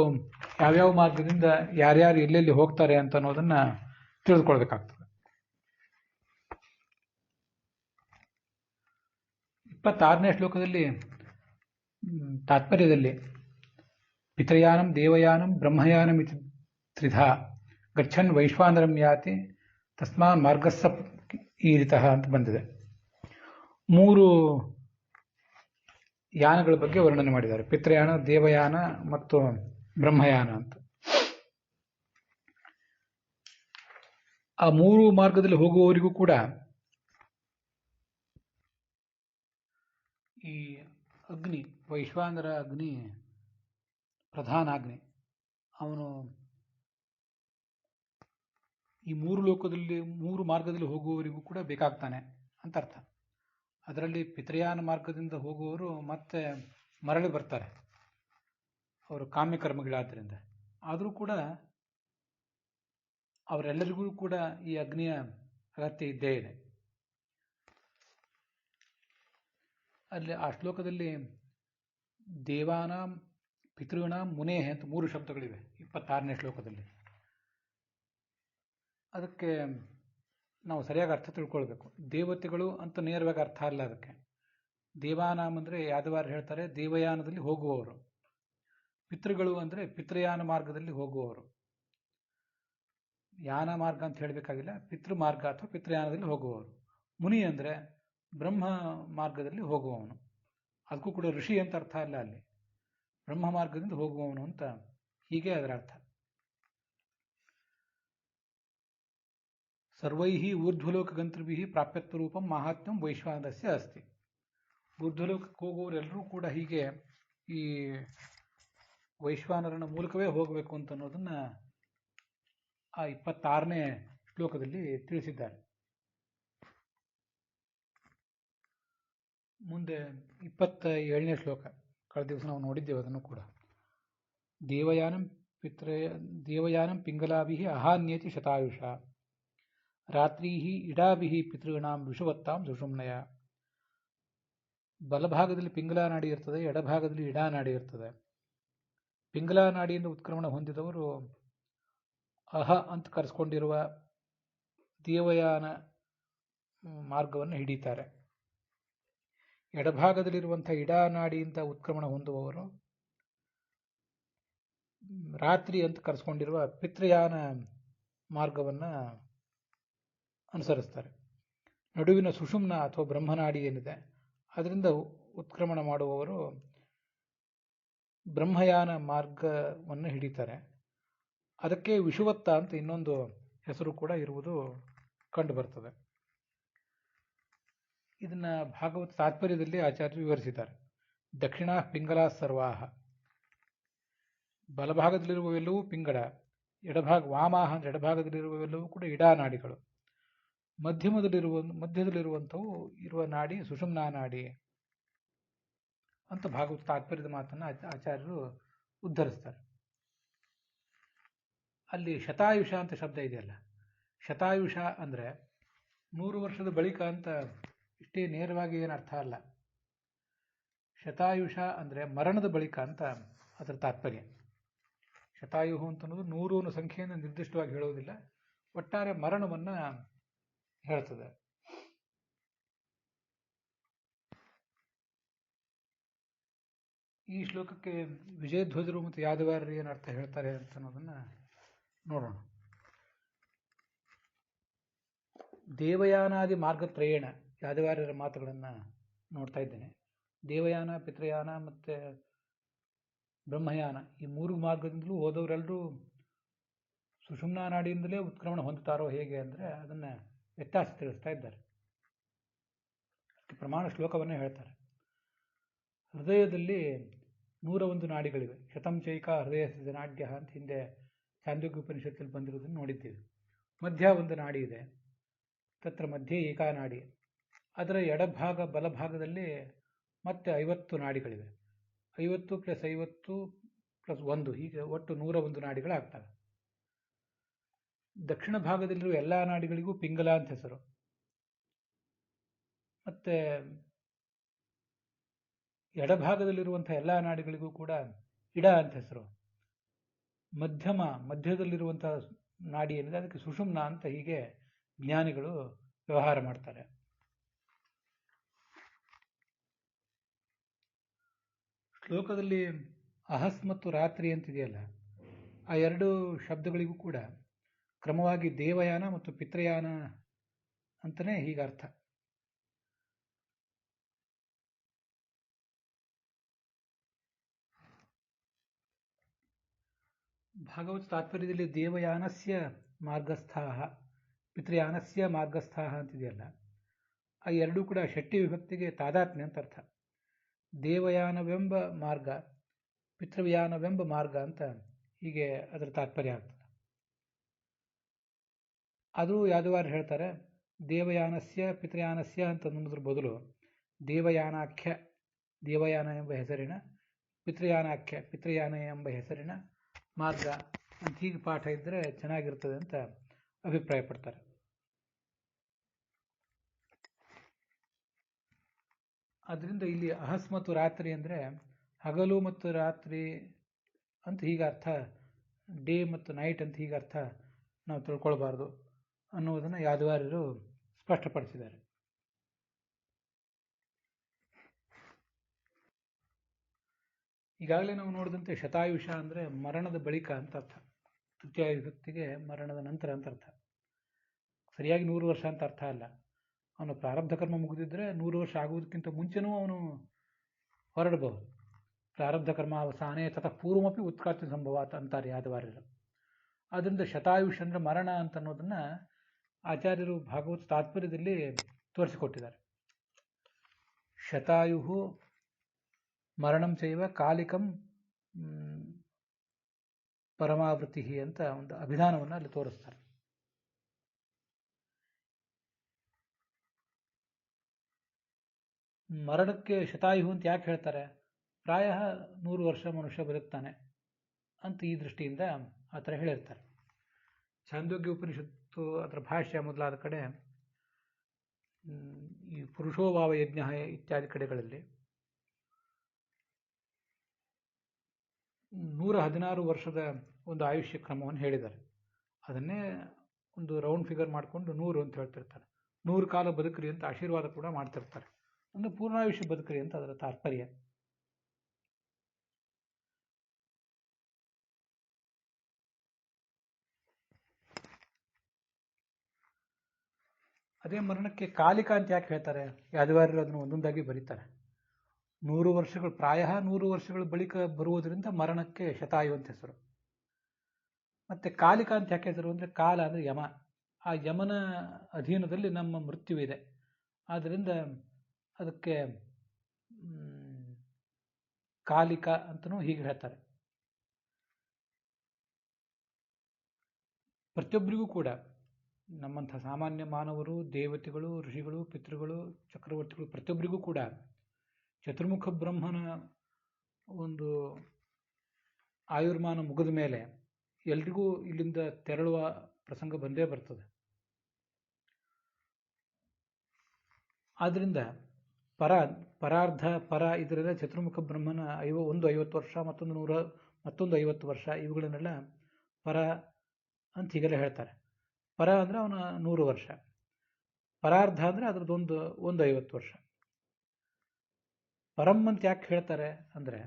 ಯಾವ್ಯಾವ ಮಾರ್ಗದಿಂದ ಯಾರ್ಯಾರು ಎಲ್ಲೆಲ್ಲಿ ಹೋಗ್ತಾರೆ ಅಂತ ಅನ್ನೋದನ್ನ ತಿಳಿದುಕೊಳ್ಬೇಕಾಗ್ತದೆ. 26ನೇ ಶ್ಲೋಕದಲ್ಲಿ ತಾತ್ಪರ್ಯದಲ್ಲಿ ಪಿತೃಯಾನಂ ದೇವಯಾನಂ ಬ್ರಹ್ಮಯಾನಂ ಇತಿ ತ್ರಿಧಾ ಗಚ್ಚನ್ ವೈಶ್ವಾನರಂ ಯಾತಿ ತಸ್ಮಾನ್ ಮಾರ್ಗಸ್ಸ ಈರಿತಃ ಅಂತ ಬಂದಿದೆ. 3 ಯಾನಗಳ ಬಗ್ಗೆ ವರ್ಣನೆ ಮಾಡಿದ್ದಾರೆ, ಪಿತೃಯಾನ, ದೇವಯಾನ ಮತ್ತು ಬ್ರಹ್ಮಯಾನ ಅಂತ. ಆ 3 ಮಾರ್ಗದಲ್ಲಿ ಹೋಗುವವರಿಗೂ ಕೂಡ ಈ ಅಗ್ನಿ, ವೈಶ್ವಾನರ ಅಗ್ನಿ ಪ್ರಧಾನ ಅಗ್ನಿ, ಅವನು ಈ 3 ಲೋಕದಲ್ಲಿ 3 ಮಾರ್ಗದಲ್ಲಿ ಹೋಗುವವರಿಗೂ ಕೂಡ ಬೇಕಾಗ್ತಾನೆ ಅಂತ ಅರ್ಥ. ಅದರಲ್ಲಿ ಪಿತೃಯಾನ ಮಾರ್ಗದಿಂದ ಹೋಗುವವರು ಮತ್ತೆ ಮರಳಿ ಬರ್ತಾರೆ, ಅವರು ಕಾಮ್ಯಕರ್ಮಗಳಾದ್ದರಿಂದ. ಆದರೂ ಕೂಡ ಅವರೆಲ್ಲರಿಗೂ ಕೂಡ ಈ ಅಗ್ನಿಯ ಅಗತ್ಯ ಇದ್ದೇ ಇದೆ. ಅಲ್ಲಿ ಆ ಶ್ಲೋಕದಲ್ಲಿ ದೇವಾನಾಂ ಪಿತೃಣಾಂ ಮುನೇ ಅಂತ 3 ಶಬ್ದಗಳಿವೆ 26ನೇ ಶ್ಲೋಕದಲ್ಲಿ. ಅದಕ್ಕೆ ನಾವು ಸರಿಯಾಗಿ ಅರ್ಥ ತಿಳ್ಕೊಳ್ಬೇಕು. ದೇವತೆಗಳು ಅಂತ ನೇರವಾಗಿ ಅರ್ಥ ಅಲ್ಲ ಅದಕ್ಕೆ. ದೇವಾನಾಂ ಅಂದರೆ ಯಾದವಾರು ಹೇಳ್ತಾರೆ ದೇವಯಾನದಲ್ಲಿ ಹೋಗುವವರು, ಪಿತೃಗಳು ಅಂದರೆ ಪಿತೃಯಾನ ಮಾರ್ಗದಲ್ಲಿ ಹೋಗುವವರು. ಯಾನ ಮಾರ್ಗ ಅಂತ ಹೇಳಬೇಕಾಗಿಲ್ಲ, ಪಿತೃ ಮಾರ್ಗ ಅಥವಾ ಪಿತೃಯಾನದಲ್ಲಿ ಹೋಗುವವರು. ಮುನಿ ಅಂದರೆ ಬ್ರಹ್ಮ ಮಾರ್ಗದಲ್ಲಿ ಹೋಗುವವನು. ಅದಕ್ಕೂ ಕೂಡ ಋಷಿ ಅಂತ ಅರ್ಥ ಅಲ್ಲ, ಅಲ್ಲಿ ಬ್ರಹ್ಮ ಮಾರ್ಗದಿಂದ ಹೋಗುವವನು ಅಂತ ಹೀಗೆ ಅದರ ಅರ್ಥ. ಸರ್ವೈಹಿ ಊರ್ಧ್ವಲೋಕ ಗಂತೃಭಿಃ ಪ್ರಾಪ್ಯತ್ವ ರೂಪಂ ಮಾಹಾತ್ಮ್ಯಂ ವೈಶ್ವಾನರಸ್ಯ ಅಸ್ತಿ. ಊರ್ಧ್ವಲೋಕಕ್ಕೆ ಹೋಗುವವರೆಲ್ಲರೂ ಕೂಡ ಹೀಗೆ ಈ ವೈಶ್ವಾನರನ ಮೂಲಕವೇ ಹೋಗಬೇಕು ಅಂತ ಅನ್ನೋದನ್ನ ಆ 26ನೇ ಶ್ಲೋಕದಲ್ಲಿ ತಿಳಿಸಿದ್ದಾರೆ. ಮುಂದೆ 27ನೇ ಶ್ಲೋಕ, ಕಳೆದ ದಿವಸ ನಾವು ನೋಡಿದ್ದೇವೆ ಅದನ್ನು ಕೂಡ. ದೇವಯಾನಂ ದೇವಯಾನಂ ಪಿಂಗಲಾಭಿಃ ಅಹಾನ್ಯೇತಿ ಶತಾಯುಷ ರಾತ್ರೀಃ ಇಡಾಭಿಃ ಪಿತॄಣಾಂ ವಿಷುವತ್ತಾಂ ಸುಷುಮ್ನಯ. ಬಲಭಾಗದಲ್ಲಿ ಪಿಂಗಲಾ ನಾಡಿ ಇರ್ತದೆ, ಎಡಭಾಗದಲ್ಲಿ ಇಡಾ ನಾಡಿ ಇರ್ತದೆ. ಪಿಂಗಲಾ ನಾಡಿಯಿಂದ ಉತ್ಕ್ರಮಣ ಹೊಂದಿದವರು ಅಹ ಅಂತ ಕರೆಸ್ಕೊಂಡಿರುವ ದೇವಯಾನ ಮಾರ್ಗವನ್ನು ಹಿಡಿತಾರೆ. ಎಡಭಾಗದಲ್ಲಿರುವಂಥ ಇಡಾ ನಾಡಿಯಿಂದ ಉತ್ಕ್ರಮಣ ಹೊಂದುವವರು ರಾತ್ರಿ ಅಂತ ಕರೆಸ್ಕೊಂಡಿರುವ ಪಿತೃಯಾನ ಮಾರ್ಗವನ್ನು ಅನುಸರಿಸ್ತಾರೆ. ನಡುವಿನ ಸುಷುಮ್ನ ಅಥವಾ ಬ್ರಹ್ಮನಾಡಿ ಏನಿದೆ ಅದರಿಂದ ಉತ್ಕ್ರಮಣ ಮಾಡುವವರು ಬ್ರಹ್ಮಯಾನ ಮಾರ್ಗವನ್ನು ಹಿಡಿತಾರೆ. ಅದಕ್ಕೆ ವಿಷುವತ್ತ ಅಂತ ಇನ್ನೊಂದು ಹೆಸರು ಕೂಡ ಇರುವುದು ಕಂಡುಬರ್ತದೆ. ಇದನ್ನ ಭಾಗವತ ತಾತ್ಪರ್ಯದಲ್ಲಿ ಆಚಾರ್ಯರು ವಿವರಿಸಿದ್ದಾರೆ. ದಕ್ಷಿಣ ಪಿಂಗಲಾ ಸರ್ವಾಹ, ಬಲಭಾಗದಲ್ಲಿರುವವೆಲ್ಲವೂ ಪಿಂಗಳ, ವಾಮಾಹ ಅಂದರೆ ಎಡಭಾಗದಲ್ಲಿರುವವೆಲ್ಲವೂ ಕೂಡ ಇಡಾ ನಾಡಿಗಳು, ಮಧ್ಯದಲ್ಲಿರುವಂಥವು ಇರುವ ನಾಡಿ ಸುಷುಮ್ನಾ ನಾಡಿ ಅಂತ ಭಾಗವತ ತಾತ್ಪರ್ಯದ ಮಾತನ್ನು ಆಚಾರ್ಯರು ಉದ್ಧರಿಸ್ತಾರೆ. ಅಲ್ಲಿ ಶತಾಯುಷ ಅಂತ ಶಬ್ದ ಇದೆಯಲ್ಲ, ಶತಾಯುಷ ಅಂದರೆ 100 ವರ್ಷದ ಬಳಿಕ ಅಂತ ಇಷ್ಟೇ ನೇರವಾಗಿ ಏನು ಅರ್ಥ ಅಲ್ಲ. ಶತಾಯುಷ ಅಂದರೆ ಮರಣದ ಬಳಿಕ ಅಂತ ಅದರ ತಾತ್ಪರ್ಯ. ಶತಾಯುಹು ಅಂತನ್ನೋದು 100 ಸಂಖ್ಯೆಯನ್ನು ನಿರ್ದಿಷ್ಟವಾಗಿ ಹೇಳುವುದಿಲ್ಲ, ಒಟ್ಟಾರೆ ಮರಣವನ್ನು ಹೇಳ್ತದೆ. ಈ ಶ್ಲೋಕಕ್ಕೆ ವಿಜಯಧ್ವಜರು ಮತ್ತು ಯಾದವಾರರು ಏನು ಅರ್ಥ ಹೇಳ್ತಾರೆ ಅಂತ ಅನ್ನೋದನ್ನ ನೋಡೋಣ. ದೇವಯಾನಾದಿ ಮಾರ್ಗತ್ರಯೇಣ, ಯಾದವಾರ್ಯರ ಮಾತುಗಳನ್ನು ನೋಡ್ತಾ ಇದ್ದೇನೆ. ದೇವಯಾನ, ಪಿತೃಯಾನ ಮತ್ತು ಬ್ರಹ್ಮಯಾನ ಈ 3 ಮಾರ್ಗದಿಂದಲೂ ಹೋದವರೆಲ್ಲರೂ ಸುಷುಮ್ನಾ ನಾಡಿಯಿಂದಲೇ ಉತ್ಕ್ರಮಣ ಹೊಂದುತ್ತಾರೋ ಹೇಗೆ ಅಂದರೆ ಅದನ್ನು ವ್ಯತ್ಯಾಸ ತಿಳಿಸ್ತಾ ಇದ್ದಾರೆ. ಪ್ರಮಾಣ ಶ್ಲೋಕವನ್ನೇ ಹೇಳ್ತಾರೆ. ಹೃದಯದಲ್ಲಿ 101 ನಾಡಿಗಳಿವೆ. ಶತಂ ಚೈಕ ಹೃದಯ ನಾಡ್ಯ ಅಂತ ಹಿಂದೆ ಚಾಂದೋಗ್ಯ ಉಪನಿಷತ್ತಲ್ಲಿ ಬಂದಿರೋದನ್ನು ನೋಡಿದ್ದೀವಿ. ಮಧ್ಯ ಒಂದು ನಾಡಿ ಇದೆ, ತತ್ರ ಮಧ್ಯೆ ಏಕಾನಾಡಿ. ಅದರ ಎಡಭಾಗ ಬಲಭಾಗದಲ್ಲಿ ಮತ್ತೆ 50 ನಾಡಿಗಳಿವೆ. 50 + 50 + 1 ಹೀಗೆ ಒಟ್ಟು 101 ನಾಡಿಗಳಾಗ್ತವೆ. ದಕ್ಷಿಣ ಭಾಗದಲ್ಲಿರುವ ಎಲ್ಲ ನಾಡಿಗಳಿಗೂ ಪಿಂಗಲ ಅಂತ ಹೆಸರು. ಮತ್ತೆ ಎಡಭಾಗದಲ್ಲಿರುವಂಥ ಎಲ್ಲ ನಾಡಿಗಳಿಗೂ ಕೂಡ ಇಡ ಅಂತ ಹೆಸರು. ಮಧ್ಯದಲ್ಲಿರುವಂಥ ನಾಡಿ ಏನಿದೆ ಅದಕ್ಕೆ ಸುಷುಮ್ನ ಅಂತ ಹೀಗೆ ಜ್ಞಾನಿಗಳು ವ್ಯವಹಾರ ಮಾಡ್ತಾರೆ. ಶ್ಲೋಕದಲ್ಲಿ ಅಹಸ್ ಮತ್ತು ರಾತ್ರಿ ಅಂತಿದೆಯಲ್ಲ, ಆ 2 ಶಬ್ದಗಳಿಗೂ ಕೂಡ ಕ್ರಮವಾಗಿ ದೇವಯಾನ ಮತ್ತು ಪಿತೃಯಾನ ಅಂತಲೇ ಹೀಗೆ ಅರ್ಥ. ಭಾಗವತ ತಾತ್ಪರ್ಯದಲ್ಲಿ ದೇವಯಾನಸ್ಯ ಮಾರ್ಗಸ್ಥಾಹ ಪಿತೃಯಾನಸ್ಯ ಮಾರ್ಗಸ್ಥಾಹ ಅಂತಿದೆಯಲ್ಲ, ಆ ಎರಡೂ ಕೂಡ ಷಟ್ಟಿ ವಿಭಕ್ತಿಗೆ ತಾದಾತ್ಮ್ಯ ಅಂತ ಅರ್ಥ. ದೇವಯಾನವೆಂಬ ಮಾರ್ಗ, ಪಿತೃಯಾನವೆಂಬ ಮಾರ್ಗ ಅಂತ ಹೀಗೆ ಅದರ ತಾತ್ಪರ್ಯ ಆಗ್ತದೆ. ಆದರೂ ಯಾದವಾರ್ಯರು ಹೇಳ್ತಾರೆ, ದೇವಯಾನಸ್ಯ ಪಿತೃಯಾನಸ್ಯ ಅಂತ ಅನ್ನೋದ್ರ ಬದಲು ದೇವಯಾನಾಖ್ಯ, ದೇವಯಾನ ಎಂಬ ಹೆಸರಿನ, ಪಿತೃಯಾನಾಖ್ಯ, ಪಿತೃಯಾನ ಎಂಬ ಹೆಸರಿನ ಮಾರ್ಗ ಅಂತ ಹೀಗೆ ಪಾಠ ಇದ್ದರೆ ಚೆನ್ನಾಗಿರ್ತದೆ ಅಂತ ಅಭಿಪ್ರಾಯ ಪಡ್ತಾರೆ. ಅದರಿಂದ ಇಲ್ಲಿ ಅಹಸ್ ಮತ್ತು ರಾತ್ರಿ ಅಂದರೆ ಹಗಲು ಮತ್ತು ರಾತ್ರಿ ಅಂತ ಹೀಗೆ ಅರ್ಥ, ಡೇ ಮತ್ತು ನೈಟ್ ಅಂತ ಹೀಗೆ ಅರ್ಥ ನಾವು ತಿಳ್ಕೊಳ್ಬಾರ್ದು ಅನ್ನುವುದನ್ನು ಯಾದವಾರ್ಯರು ಸ್ಪಷ್ಟಪಡಿಸಿದ್ದಾರೆ. ಈಗಾಗಲೇ ನಾವು ನೋಡಿದಂತೆ ಶತಾಯುಷ ಅಂದರೆ ಮರಣದ ಬಳಿಕ ಅಂತ ಅರ್ಥ. ತೃತೀಯ ವಿಭಕ್ತಿಗೆ ಮರಣದ ನಂತರ ಅಂತ ಅರ್ಥ. ಸರಿಯಾಗಿ 100 ವರ್ಷ ಅಂತ ಅರ್ಥ ಅಲ್ಲ. ಅವನು ಪ್ರಾರಬ್ಧ ಕರ್ಮ ಮುಗಿದಿದ್ರೆ 100 ವರ್ಷ ಆಗುವುದಕ್ಕಿಂತ ಮುಂಚೆನೂ ಅವನು ಹೊರಡಬಹುದು. ಪ್ರಾರಬ್ಧ ಕರ್ಮ ಅವಸಾನೆ ತತಃ ಪೂರ್ವಮಪಿ ಉತ್ಕಾರ್ತಿ ಸಂಭವಾತ್ ಅಂತಾರೆ ಯಾದವಾರ್ಯರು. ಆದ್ದರಿಂದ ಶತಾಯುಷ್ ಅಂದರೆ ಮರಣ ಅಂತ ಅನ್ನೋದನ್ನ ಆಚಾರ್ಯರು ಭಾಗವತ ತಾತ್ಪರ್ಯದಲ್ಲಿ ತೋರಿಸಿಕೊಟ್ಟಿದ್ದಾರೆ. ಶತಾಯು ಮರಣಂ ಚೈವ ಕಾಲಿಕಂ ಪರಮಾವೃತಿ ಅಂತ ಒಂದು ಅಭಿಧಾನವನ್ನು ಅಲ್ಲಿ ತೋರಿಸ್ತಾರೆ. ಮರಣಕ್ಕೆ ಶತಾಯು ಅಂತ ಯಾಕೆ ಹೇಳ್ತಾರೆ? ಪ್ರಾಯ 100 ವರ್ಷ ಮನುಷ್ಯ ಬದುಕ್ತಾನೆ ಅಂತ ಈ ದೃಷ್ಟಿಯಿಂದ ಆ ಥರ ಹೇಳಿರ್ತಾರೆ. ಛಾಂದೋಗ್ಯ ಉಪನಿಷತ್ತು ಅದರ ಭಾಷ್ಯ ಮೊದಲಾದ ಕಡೆ ಈ ಪುರುಷೋಭಾವ ಯಜ್ಞ ಇತ್ಯಾದಿ ಕಡೆಗಳಲ್ಲಿ 116 ವರ್ಷದ ಒಂದು ಆಯುಷ್ಯ ಕ್ರಮವನ್ನು ಹೇಳಿದ್ದಾರೆ. ಅದನ್ನೇ ಒಂದು ರೌಂಡ್ ಫಿಗರ್ ಮಾಡಿಕೊಂಡು 100 ಅಂತ ಹೇಳ್ತಿರ್ತಾರೆ. 100 ಕಾಲ ಬದುಕ್ರಿ ಅಂತ ಆಶೀರ್ವಾದ ಕೂಡ ಮಾಡ್ತಿರ್ತಾರೆ. ಒಂದು ಪೂರ್ಣಾಯುಷ್ಯ ಬದುಕ್ರಿ ಅಂತ ಅದರ ತಾತ್ಪರ್ಯ. ಅದೇ ಮರಣಕ್ಕೆ ಕಾಲಿಕ ಅಂತ ಯಾಕೆ ಹೇಳ್ತಾರೆ? ಯಾದವಾರ್ಯರು ಅದನ್ನು ಒಂದೊಂದಾಗಿ ಬರೀತಾರೆ. 100 ವರ್ಷಗಳು, ಪ್ರಾಯ 100 ವರ್ಷಗಳ ಬಳಿಕ ಬರುವುದರಿಂದ ಮರಣಕ್ಕೆ ಶತಾಯು ಅಂತ ಹೆಸರು. ಮತ್ತೆ ಕಾಲಿಕ ಅಂತ ಯಾಕೆ ಹೆಸರು ಅಂದರೆ, ಕಾಲ ಅಂದರೆ ಯಮ, ಆ ಯಮನ ಅಧೀನದಲ್ಲಿ ನಮ್ಮ ಮೃತ್ಯುವಿದೆ. ಆದ್ದರಿಂದ ಅದಕ್ಕೆ ಕಾಲಿಕ ಅಂತಲೂ ಹೀಗೆ ಹೇಳ್ತಾರೆ. ಪ್ರತಿಯೊಬ್ಬರಿಗೂ ಕೂಡ, ನಮ್ಮಂಥ ಸಾಮಾನ್ಯ ಮಾನವರು, ದೇವತೆಗಳು, ಋಷಿಗಳು, ಪಿತೃಗಳು, ಚಕ್ರವರ್ತಿಗಳು, ಪ್ರತಿಯೊಬ್ಬರಿಗೂ ಕೂಡ ಚತುರ್ಮುಖ ಬ್ರಹ್ಮನ ಒಂದು ಆಯುರ್ಮಾನ ಮುಗಿದ ಮೇಲೆ ಎಲ್ರಿಗೂ ಇಲ್ಲಿಂದ ತೆರಳುವ ಪ್ರಸಂಗ ಬಂದೇ ಬರ್ತದೆ. ಆದ್ದರಿಂದ ಪರಾರ್ಧ ಪರ ಇದರಿಂದ ಚತುರ್ಮುಖ ಬ್ರಹ್ಮನ ಒಂದು 50 ವರ್ಷ, ಮತ್ತೊಂದು 50 ವರ್ಷ, ಇವುಗಳನ್ನೆಲ್ಲ ಪರ ಅಂತ ಹೀಗೆಲ್ಲ ಹೇಳ್ತಾರೆ. ಪರ ಅಂದರೆ ಅವನ 100 ವರ್ಷ, ಪರಾರ್ಧ ಅಂದರೆ ಅದರದ್ದೊಂದು 50 ವರ್ಷ. ಪರಂ ಅಂತ ಯಾಕೆ ಹೇಳ್ತಾರೆ ಅಂದರೆ,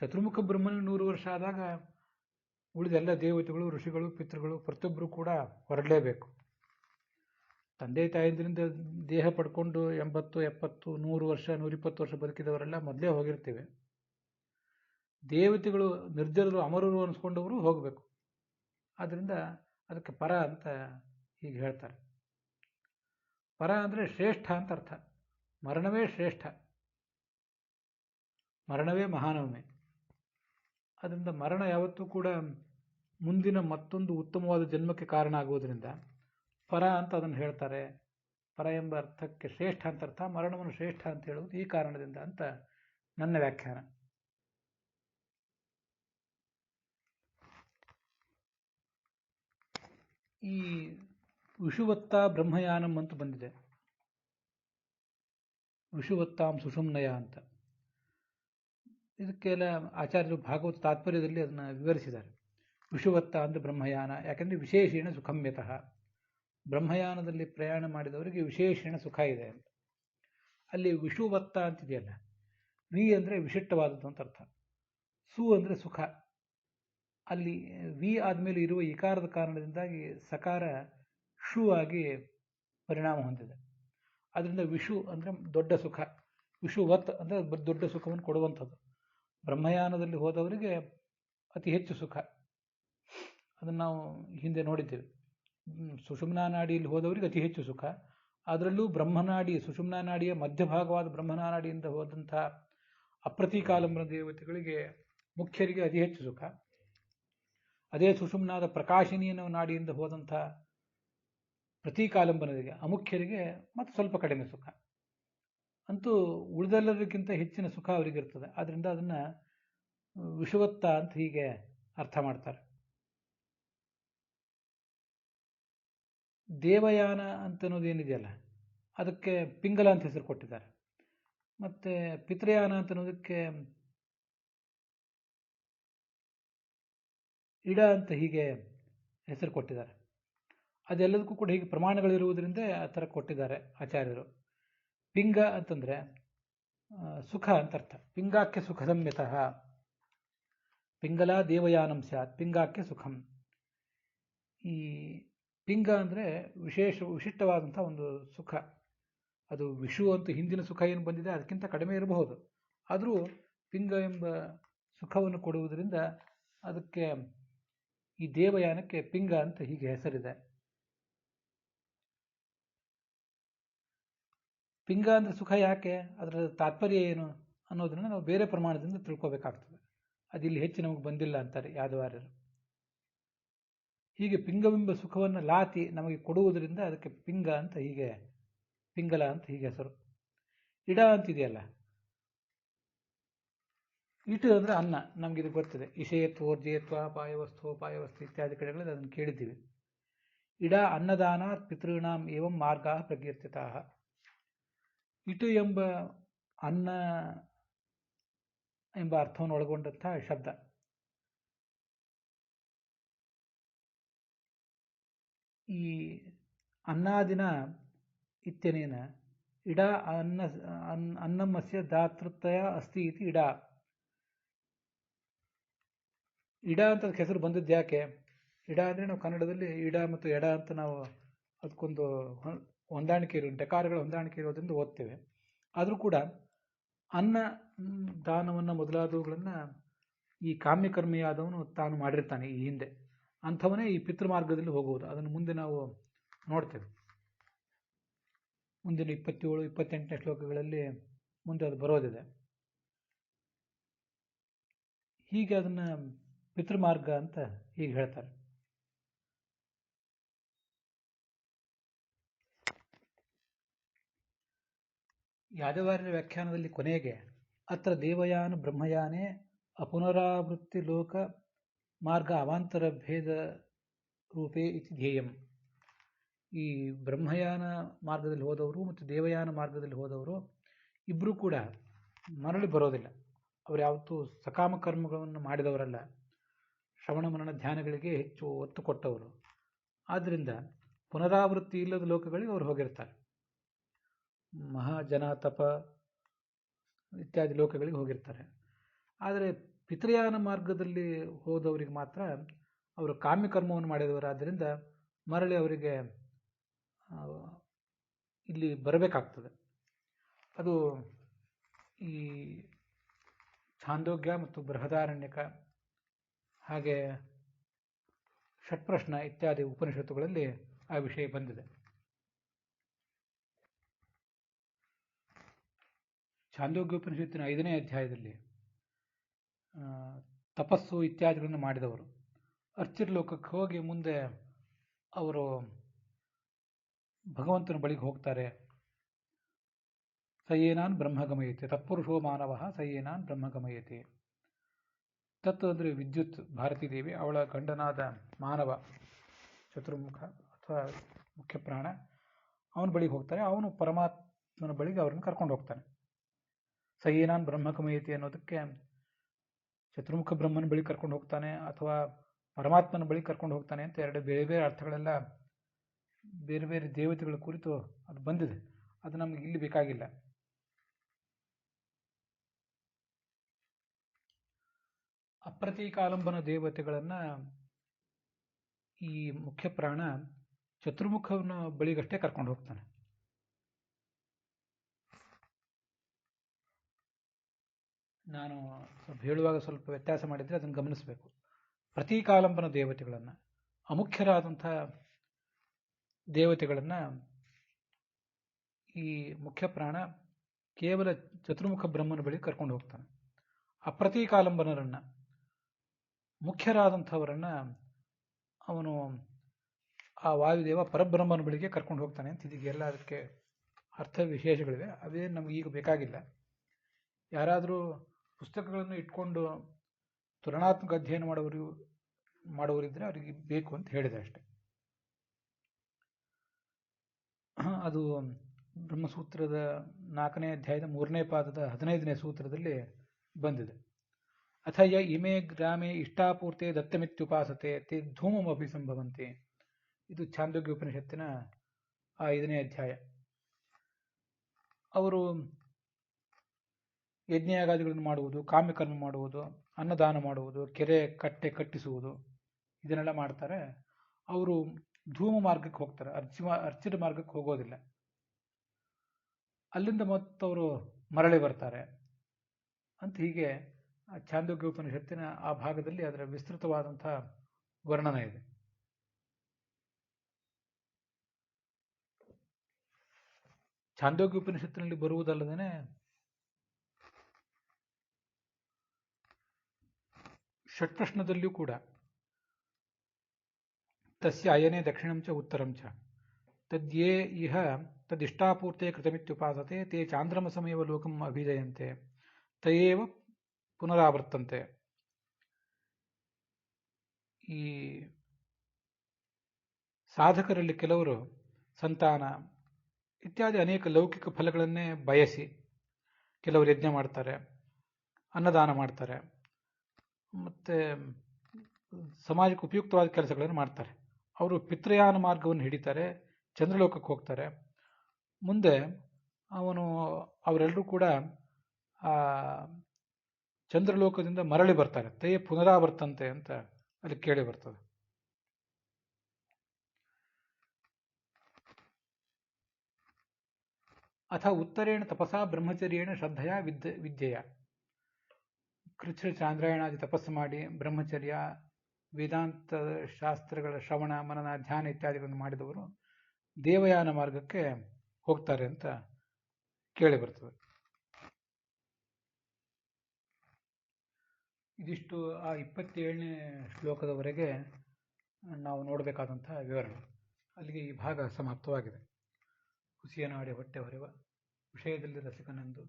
ಚತುರ್ಮುಖ ಬ್ರಹ್ಮನಿಗೆ 100 ವರ್ಷ ಆದಾಗ ಉಳಿದೆಲ್ಲ ದೇವತೆಗಳು, ಋಷಿಗಳು, ಪಿತೃಗಳು ಪ್ರತಿಯೊಬ್ಬರು ಕೂಡ ಹೊರಡಲೇಬೇಕು. ತಂದೆ ತಾಯಿಂದ್ರಿಂದ ದೇಹ ಪಡ್ಕೊಂಡು 80, 70, 100 ವರ್ಷ, 120 ವರ್ಷ ಬದುಕಿದವರೆಲ್ಲ ಮೊದಲೇ ಹೋಗಿರ್ತೇವೆ. ದೇವತೆಗಳು, ನಿರ್ಜರರು, ಅಮರರು ಅನಿಸ್ಕೊಂಡವರು ಹೋಗಬೇಕು. ಆದ್ದರಿಂದ ಅದಕ್ಕೆ ಪರ ಅಂತ ಹೀಗೆ ಹೇಳ್ತಾರೆ. ಪರ ಅಂದರೆ ಶ್ರೇಷ್ಠ ಅಂತ ಅರ್ಥ. ಮರಣವೇ ಶ್ರೇಷ್ಠ, ಮರಣವೇ ಮಹಾನವಮೆ. ಅದರಿಂದ ಮರಣ ಯಾವತ್ತೂ ಕೂಡ ಮುಂದಿನ ಮತ್ತೊಂದು ಉತ್ತಮವಾದ ಜನ್ಮಕ್ಕೆ ಕಾರಣ ಆಗುವುದರಿಂದ ಪರ ಅಂತ ಅದನ್ನು ಹೇಳ್ತಾರೆ. ಪರ ಎಂಬ ಅರ್ಥಕ್ಕೆ ಶ್ರೇಷ್ಠ ಅಂತ ಅರ್ಥ. ಮರಣವನ್ನು ಶ್ರೇಷ್ಠ ಅಂತ ಹೇಳುವುದು ಈ ಕಾರಣದಿಂದ ಅಂತ ನನ್ನ ವ್ಯಾಖ್ಯಾನ. ಈ ವಿಷುವತ್ತ ಬ್ರಹ್ಮಯಾನಂ ಅಂತ ಬಂದಿದೆ. ವಿಷುವತ್ತಾಂ ಸುಷುಮ್ನಯ ಅಂತ. ಇದಕ್ಕೆಲ್ಲ ಆಚಾರ್ಯರು ಭಾಗವತ ತಾತ್ಪರ್ಯದಲ್ಲಿ ಅದನ್ನು ವಿವರಿಸಿದ್ದಾರೆ. ವಿಷುವತ್ತ ಅಂದರೆ ಬ್ರಹ್ಮಯಾನ, ಯಾಕೆಂದರೆ ವಿಶೇಷೇಣ ಸುಖಮ್ಯತಃ, ಬ್ರಹ್ಮಯಾನದಲ್ಲಿ ಪ್ರಯಾಣ ಮಾಡಿದವರಿಗೆ ವಿಶೇಷಣ ಸುಖ ಇದೆ ಅಂತ. ಅಲ್ಲಿ ವಿಷುವತ್ತ ಅಂತಿದೆಯಲ್ಲ, ವಿ ಅಂದರೆ ವಿಶಿಷ್ಟವಾದದ್ದು ಅಂತ ಅರ್ಥ, ಸು ಅಂದರೆ ಸುಖ. ಅಲ್ಲಿ ವಿ ಆದಮೇಲೆ ಇರುವ ಇಕಾರದ ಕಾರಣದಿಂದಾಗಿ ಸಕಾರ ಶು ಆಗಿ ಪರಿಣಾಮ ಹೊಂದಿದೆ. ಅದರಿಂದ ವಿಷು ಅಂದರೆ ದೊಡ್ಡ ಸುಖ, ವಿಷುವತ್ ಅಂದರೆ ದೊಡ್ಡ ಸುಖವನ್ನು ಕೊಡುವಂಥದ್ದು. ಬ್ರಹ್ಮಯಾನದಲ್ಲಿ ಹೋದವರಿಗೆ ಅತಿ ಹೆಚ್ಚು ಸುಖ. ಅದನ್ನು ನಾವು ಹಿಂದೆ ನೋಡಿದ್ದೇವೆ. ಸುಷುಮ್ನಾ ನಾಡಿಯಲ್ಲಿ ಹೋದವರಿಗೆ ಅತಿ ಹೆಚ್ಚು ಸುಖ. ಅದರಲ್ಲೂ ಬ್ರಹ್ಮನಾಡಿ, ಸುಷುಮ್ನಾ ನಾಡಿಯ ಮಧ್ಯಭಾಗವಾದ ಬ್ರಹ್ಮನಾಡಿಯಿಂದ ಹೋದಂಥ ಅಪ್ರತೀಕಾಲಂಬನ ದೇವತೆಗಳಿಗೆ, ಮುಖ್ಯರಿಗೆ ಅತಿ ಹೆಚ್ಚು ಸುಖ. ಅದೇ ಸುಷುಮ್ನಾದ ಪ್ರಕಾಶಿನಿಯ ನಾಡಿಯಿಂದ ಹೋದಂಥ ಪ್ರತೀಕಾಲಂಬನರಿಗೆ, ಅಮುಖ್ಯರಿಗೆ ಮತ್ತು ಸ್ವಲ್ಪ ಕಡಿಮೆ ಸುಖ. ಅಂತೂ ಉಳಿದೆಲ್ಲರಿಗಿಂತ ಹೆಚ್ಚಿನ ಸುಖ ಅವರಿಗಿರ್ತದೆ. ಆದ್ದರಿಂದ ಅದನ್ನು ವಿಷುವತ್ತ ಅಂತ ಹೀಗೆ ಅರ್ಥ ಮಾಡ್ತಾರೆ. ದೇವಯಾನ ಅಂತನ್ನೋದೇನಿದೆಯಲ್ಲ, ಅದಕ್ಕೆ ಪಿಂಗಲ ಅಂತ ಹೆಸರು ಕೊಟ್ಟಿದ್ದಾರೆ. ಮತ್ತು ಪಿತೃಯಾನ ಅಂತನ್ನೋದಕ್ಕೆ ಇಡ ಅಂತ ಹೀಗೆ ಹೆಸರು ಕೊಟ್ಟಿದ್ದಾರೆ. ಅದೆಲ್ಲದಕ್ಕೂ ಕೂಡ ಹೀಗೆ ಪ್ರಮಾಣಗಳಿರುವುದರಿಂದ ಆ ಥರ ಕೊಟ್ಟಿದ್ದಾರೆ ಆಚಾರ್ಯರು. ಪಿಂಗ ಅಂತಂದರೆ ಸುಖ ಅಂತ ಅರ್ಥ. ಪಿಂಗಾಕ್ಕೆ ಸುಖ ಸಂಯತಃ, ಪಿಂಗಲ ದೇವಯಾನಂ ಸ್ಯಾತ್, ಪಿಂಗಾಕ್ಕೆ ಸುಖಂ. ಈ ಪಿಂಗ ಅಂದರೆ ವಿಶಿಷ್ಟವಾದಂಥ ಒಂದು ಸುಖ. ಅದು ವಿಷು ಅಂತ ಹಿಂದಿನ ಸುಖ ಏನು ಬಂದಿದೆ ಅದಕ್ಕಿಂತ ಕಡಿಮೆ ಇರಬಹುದು, ಆದರೂ ಪಿಂಗ ಎಂಬ ಸುಖವನ್ನು ಕೊಡುವುದರಿಂದ ಅದಕ್ಕೆ, ಈ ದೇವಯಾನಕ್ಕೆ ಪಿಂಗ ಅಂತ ಹೀಗೆ ಹೆಸರಿದೆ. ಪಿಂಗ ಅಂದರೆ ಸುಖ ಯಾಕೆ, ಅದರ ತಾತ್ಪರ್ಯ ಏನು ಅನ್ನೋದನ್ನು ನಾವು ಬೇರೆ ಪ್ರಮಾಣದಿಂದ ತಿಳ್ಕೋಬೇಕಾಗ್ತದೆ. ಅದಿಲ್ಲಿ ಹೆಚ್ಚು ನಮಗೆ ಬಂದಿಲ್ಲ ಅಂತಾರೆ ಯಾದವಾರ್ಯರು. ಹೀಗೆ ಪಿಂಗವೆಂಬ ಸುಖವನ್ನು ಲಾತಿ ನಮಗೆ ಕೊಡುವುದರಿಂದ ಅದಕ್ಕೆ ಪಿಂಗ ಅಂತ ಹೀಗೆ, ಪಿಂಗಲ ಅಂತ ಹೀಗೆ ಹೆಸರು. ಇಡ ಅಂತಿದೆಯಲ್ಲ, ಇಟು ಅಂದರೆ ಅನ್ನ, ನಮಗಿದು ಗೊತ್ತಿದೆ. ಇಷೇತ್ವ ಜೇತ್ವ ಪಾಯವಸ್ತು ಇತ್ಯಾದಿ ಕಡೆಗಳಲ್ಲಿ ಅದನ್ನು ಕೇಳಿದ್ದೀವಿ. ಇಡ ಅನ್ನದಾನ ಪಿತೃಣಾಂ ಏವಂ ಮಾರ್ಗ ಪ್ರಕೀರ್ತಿತಾ. ಇಟು ಎಂಬ ಅನ್ನ ಎಂಬ ಅರ್ಥವನ್ನು ಒಳಗೊಂಡಂತಹ ಶಬ್ದ. ಈ ಅನ್ನಾದಿನ ಇತ್ಯನೇನ ಇಡ ಅನ್ನಮಸ್ಯ ದಾತೃತ್ವಯ ಅಸ್ತಿ ಇತಿ ಇಡ. ಇಡ ಅಂತ ಹೆಸರು ಬಂದದ್ದು ಯಾಕೆ? ಇಡ ಅಂದರೆ ನಾವು ಕನ್ನಡದಲ್ಲಿ ಇಡ ಮತ್ತು ಎಡ ಅಂತ ನಾವು ಅದಕ್ಕೊಂದು ಹೊಂದಾಣಿಕೆ ಇರೋ ಡಕಾರಗಳ ಹೊಂದಾಣಿಕೆ ಇರೋದ್ರಿಂದ ಓದ್ತೇವೆ. ಆದರೂ ಕೂಡ ಅನ್ನ ದಾನವನ್ನು ಮೊದಲಾದವುಗಳನ್ನು ಈ ಕಾಮ್ಯಕರ್ಮಿಯಾದವನು ತಾನು ಮಾಡಿರ್ತಾನೆ ಈ ಹಿಂದೆ. ಅಂಥವನೇ ಈ ಪಿತೃಮಾರ್ಗದಲ್ಲಿ ಹೋಗುವುದು. ಅದನ್ನು ಮುಂದೆ ನಾವು ನೋಡ್ತೇವೆ. ಮುಂದಿನ 27, 28ನೇ ಶ್ಲೋಕಗಳಲ್ಲಿ ಮುಂದೆ ಅದು ಬರೋದಿದೆ. ಹೀಗೆ ಅದನ್ನು ಪಿತೃಮಾರ್ಗ ಅಂತ ಹೀಗೆ ಹೇಳ್ತಾರೆ. ಯಾದವಾರ್ಯರ ವ್ಯಾಖ್ಯಾನದಲ್ಲಿ ಕೊನೆಗೆ ಅತ್ರ ದೇವಯಾನ ಬ್ರಹ್ಮಯಾನೇ ಅಪುನರಾವೃತ್ತಿ ಲೋಕ ಮಾರ್ಗ ಅವಾಂತರ ಭೇದ ರೂಪೇ ಇತಿ ಧ್ಯೇಯಂ. ಈ ಬ್ರಹ್ಮಯಾನ ಮಾರ್ಗದಲ್ಲಿ ಹೋದವರು ಮತ್ತು ದೇವಯಾನ ಮಾರ್ಗದಲ್ಲಿ ಹೋದವರು ಇಬ್ಬರೂ ಕೂಡ ಮರಳಿ ಬರೋದಿಲ್ಲ. ಅವರು ಯಾವತ್ತೂ ಸಕಾಮ ಕರ್ಮಗಳನ್ನು ಮಾಡಿದವರಲ್ಲ, ಶ್ರವಣ ಮನನ ಧ್ಯಾನಗಳಿಗೆ ಹೆಚ್ಚು ಒತ್ತು ಕೊಟ್ಟವರು. ಆದ್ದರಿಂದ ಪುನರಾವೃತ್ತಿ ಇಲ್ಲದ ಲೋಕಗಳಿಗೆ ಅವರು ಹೋಗಿರ್ತಾರೆ. ಮಹಾಜನ ತಪ ಇತ್ಯಾದಿ ಲೋಕಗಳಿಗೆ ಹೋಗಿರ್ತಾರೆ. ಆದರೆ ಪಿತೃಯಾನ ಮಾರ್ಗದಲ್ಲಿ ಹೋದವರಿಗೆ ಮಾತ್ರ ಅವರು ಕಾಮ್ಯಕರ್ಮವನ್ನು ಮಾಡಿದವರಾದ್ದರಿಂದ ಮರಳಿ ಅವರಿಗೆ ಇಲ್ಲಿ ಬರಬೇಕಾಗ್ತದೆ. ಅದು ಈ ಛಾಂದೋಗ್ಯ ಮತ್ತು ಬೃಹದಾರಣ್ಯಕ ಹಾಗೆ ಷಟ್ಪ್ರಶ್ನ ಇತ್ಯಾದಿ ಉಪನಿಷತ್ತುಗಳಲ್ಲಿ ಆ ವಿಷಯ ಬಂದಿದೆ. ಛಾಂದೋಗ್ಯೋಪನಿಷತ್ತಿನ 5ನೇ ಅಧ್ಯಾಯದಲ್ಲಿ ತಪಸ್ಸು ಇತ್ಯಾದಿಗಳನ್ನು ಮಾಡಿದವರು ಅರ್ಚಿರ್ಲೋಕಕ್ಕೆ ಹೋಗಿ ಮುಂದೆ ಅವರು ಭಗವಂತನ ಬಳಿಗೆ ಹೋಗ್ತಾರೆ. ಸಯೇನಾನ್ ಬ್ರಹ್ಮಗಮಯತೆ ತತ್ಪುರುಷೋ ಮಾನವ ಸಯೇನಾನ್ ಬ್ರಹ್ಮಗಮಯತೆ. ತತ್ ಅಂದರೆ ವಿದ್ಯುತ್ ಭಾರತೀದೇವಿ, ಅವಳ ಗಂಡನಾದ ಮಾನವ ಚತುರ್ಮುಖ ಅಥವಾ ಮುಖ್ಯ ಪ್ರಾಣ, ಅವನ ಬಳಿಗೆ ಹೋಗ್ತಾರೆ. ಅವನು ಪರಮಾತ್ಮನ ಬಳಿಗೆ ಅವ್ರನ್ನ ಕರ್ಕೊಂಡು ಹೋಗ್ತಾನೆ. ಸಯೇನಾನ್ ಬ್ರಹ್ಮಗಮಯತೆ ಅನ್ನೋದಕ್ಕೆ ಚತುರ್ಮುಖ ಬ್ರಹ್ಮನ ಬಳಿ ಕರ್ಕೊಂಡು ಹೋಗ್ತಾನೆ ಅಥವಾ ಪರಮಾತ್ಮನ ಬಳಿ ಕರ್ಕೊಂಡು ಹೋಗ್ತಾನೆ ಅಂತ ಎರಡು ಬೇರೆ ಬೇರೆ ಅರ್ಥಗಳೆಲ್ಲ ಬೇರೆ ಬೇರೆ ದೇವತೆಗಳ ಕುರಿತು ಅದು ಬಂದಿದೆ. ಅದು ನಮಗೆ ಇಲ್ಲಿ ಬೇಕಾಗಿಲ್ಲ. ಅಪ್ರತೀಕಾಲಂಬನ ದೇವತೆಗಳನ್ನ ಈ ಮುಖ್ಯ ಪ್ರಾಣ ಚತುರ್ಮುಖನ ಬಳಿಗಷ್ಟೇ ಕರ್ಕೊಂಡು ಹೋಗ್ತಾನೆ. ನಾನು ಹೇಳುವಾಗ ಸ್ವಲ್ಪ ವ್ಯತ್ಯಾಸ ಮಾಡಿದರೆ ಅದನ್ನು ಗಮನಿಸಬೇಕು. ಪ್ರತೀಕಾಲಂಬನ ದೇವತೆಗಳನ್ನು, ಅಮುಖ್ಯರಾದಂಥ ದೇವತೆಗಳನ್ನು ಈ ಮುಖ್ಯ ಪ್ರಾಣ ಕೇವಲ ಚತುರ್ಮುಖ ಬ್ರಹ್ಮನ ಬಳಿ ಕರ್ಕೊಂಡು ಹೋಗ್ತಾನೆ. ಅಪ್ರತೀಕಾಲಂಬನರನ್ನು, ಮುಖ್ಯರಾದಂಥವರನ್ನು ಅವನು ಆ ವಾಯುದೇವ ಪರಬ್ರಹ್ಮನ ಬಳಿಗೆ ಕರ್ಕೊಂಡು ಹೋಗ್ತಾನೆ ಅಂತ ಇದೀಗೆಲ್ಲ ಅದಕ್ಕೆ ಅರ್ಥ ವಿಶೇಷಗಳಿವೆ. ಅವೇ ನಮಗೆ ಈಗ ಬೇಕಾಗಿಲ್ಲ. ಯಾರಾದರೂ ಪುಸ್ತಕಗಳನ್ನು ಇಟ್ಕೊಂಡು ತುಲನಾತ್ಮಕ ಅಧ್ಯಯನ ಮಾಡುವವರಿದ್ದರೆ ಅವರಿಗೆ ಬೇಕು ಅಂತ ಹೇಳಿದೆ ಅಷ್ಟೆ. ಅದು ಬ್ರಹ್ಮಸೂತ್ರದ 4ನೇ ಅಧ್ಯಾಯದ 3ನೇ ಪಾದದ 15ನೇ ಸೂತ್ರದಲ್ಲಿ ಬಂದಿದೆ. ಅಥಯ ಇಮೇ ಗ್ರಾಮೇ ಇಷ್ಟಾಪೂರ್ತೆ ದತ್ತಮಿತ್ಯುಪಾಸತೆ ತೇ ಧೂಮಮಪಿ ಸಂಭವಂತೆ. ಇದು ಛಾಂದೋಗ್ಯ ಉಪನಿಷತ್ತಿನ 5ನೇ ಅಧ್ಯಾಯ. ಅವರು ಯಜ್ಞಯಾಗಾದಿಗಳನ್ನು ಮಾಡುವುದು, ಕಾಮ್ಯಕರ್ಮ ಮಾಡುವುದು, ಅನ್ನದಾನ ಮಾಡುವುದು, ಕೆರೆ ಕಟ್ಟೆ ಕಟ್ಟಿಸುವುದು, ಇದನ್ನೆಲ್ಲ ಮಾಡ್ತಾರೆ. ಅವರು ಧೂಮ ಮಾರ್ಗಕ್ಕೆ ಹೋಗ್ತಾರೆ, ಅರ್ಚಿತ ಮಾರ್ಗಕ್ಕೆ ಹೋಗೋದಿಲ್ಲ. ಅಲ್ಲಿಂದ ಮತ್ತವರು ಮರಳಿ ಬರ್ತಾರೆ ಅಂತ ಹೀಗೆ ಛಾಂದೋಗ್ಯ ಉಪನಿಷತ್ತಿನ ಆ ಭಾಗದಲ್ಲಿ ಅದರ ವಿಸ್ತೃತವಾದಂಥ ವರ್ಣನ ಇದೆ. ಛಾಂದೋಗ್ಯ ಉಪನಿಷತ್ತಿನಲ್ಲಿ ಬರುವುದಲ್ಲದೇ ಷಟ್ಪ್ರಶ್ನದಲ್ಲಿಯೂ ಕೂಡ ತಸ್ಯ ಅಯನೇ ದಕ್ಷಿಣಂ ಚ ಉತ್ತರಂ ಚ ತದ್ಯೇ ಇಹ ತದಿಷ್ಟಾಪೂರ್ತೆ ಕೃತಮಿತ್ಯುಪಾಸತೆ ತೇ ಚಾಂದ್ರಮಸಮೇವ ಲೋಕಂ ಅಭಿಜಯಂತೆ ತಯೇವ ಪುನರಾವರ್ತಂತೆ. ಈ ಸಾಧಕರಲ್ಲಿ ಕೆಲವರು ಸಂತಾನ ಇತ್ಯಾದಿ ಅನೇಕ ಲೌಕಿಕ ಫಲಗಳನ್ನೇ ಬಯಸಿ ಕೆಲವರು ಯಜ್ಞ ಮಾಡ್ತಾರೆ, ಅನ್ನದಾನ ಮಾಡ್ತಾರೆ, ಮತ್ತು ಸಮಾಜಕ್ಕೆ ಉಪಯುಕ್ತವಾದ ಕೆಲಸಗಳನ್ನು ಮಾಡ್ತಾರೆ. ಅವರು ಪಿತೃಯಾನ ಮಾರ್ಗವನ್ನು ಹಿಡಿತಾರೆ, ಚಂದ್ರಲೋಕಕ್ಕೆ ಹೋಗ್ತಾರೆ. ಮುಂದೆ ಅವರೆಲ್ಲರೂ ಕೂಡ ಆ ಚಂದ್ರಲೋಕದಿಂದ ಮರಳಿ ಬರ್ತಾರೆ. ತೇ ಪುನರಾವರ್ತಂತೆ ಅಂತ ಅಲ್ಲಿ ಕೇಳಿ ಬರ್ತದೆ. ಅಥ ಉತ್ತರೇಣ ತಪಸಾ ಬ್ರಹ್ಮಚರ್ಯೇಣ ಶ್ರದ್ಧೆಯ ವಿದ್ಯೆಯ. ಕೃಚ್ಛ್ರ ಚಾಂದ್ರಾಯಣಾದಿ ತಪಸ್ಸು ಮಾಡಿ ಬ್ರಹ್ಮಚರ್ಯ, ವೇದಾಂತ ಶಾಸ್ತ್ರಗಳ ಶ್ರವಣ ಮನನ ಧ್ಯಾನ ಇತ್ಯಾದಿಗಳನ್ನು ಮಾಡಿದವರು ದೇವಯಾನ ಮಾರ್ಗಕ್ಕೆ ಹೋಗ್ತಾರೆ ಅಂತ ಕೇಳಿ ಬರ್ತದೆ. ಇದಿಷ್ಟು ಆ 27ನೇ ಶ್ಲೋಕದವರೆಗೆ ನಾವು ನೋಡಬೇಕಾದಂತಹ ವಿವರಣೆ. ಅಲ್ಲಿಗೆ ಈ ಭಾಗ ಸಮಾಪ್ತವಾಗಿದೆ. ಹುಸಿಯ ನಾಡಿ ಹೊಟ್ಟೆ ಹೊರೆವ ವಿಷಯದಲ್ಲಿ ರಸಿಕನೆಂದು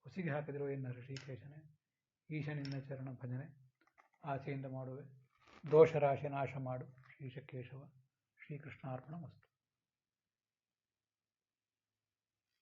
ಹುಸಿಗೆ ಹಾಕಿದಿರುವ ಎನ್ನ ಋಷಿಕೇಶನೇ, ಈಶನಿನ್ನ ಚರಣ ಭಜನೆ ಆಸೆಯಿಂದ ಮಾಡುವೆ, ದೋಷರಾಶಿ ನಾಶ ಮಾಡು ಶ್ರೀಶಕೇಶವ. ಶ್ರೀಕೃಷ್ಣಾರ್ಪಣ ಮಸ್ತು.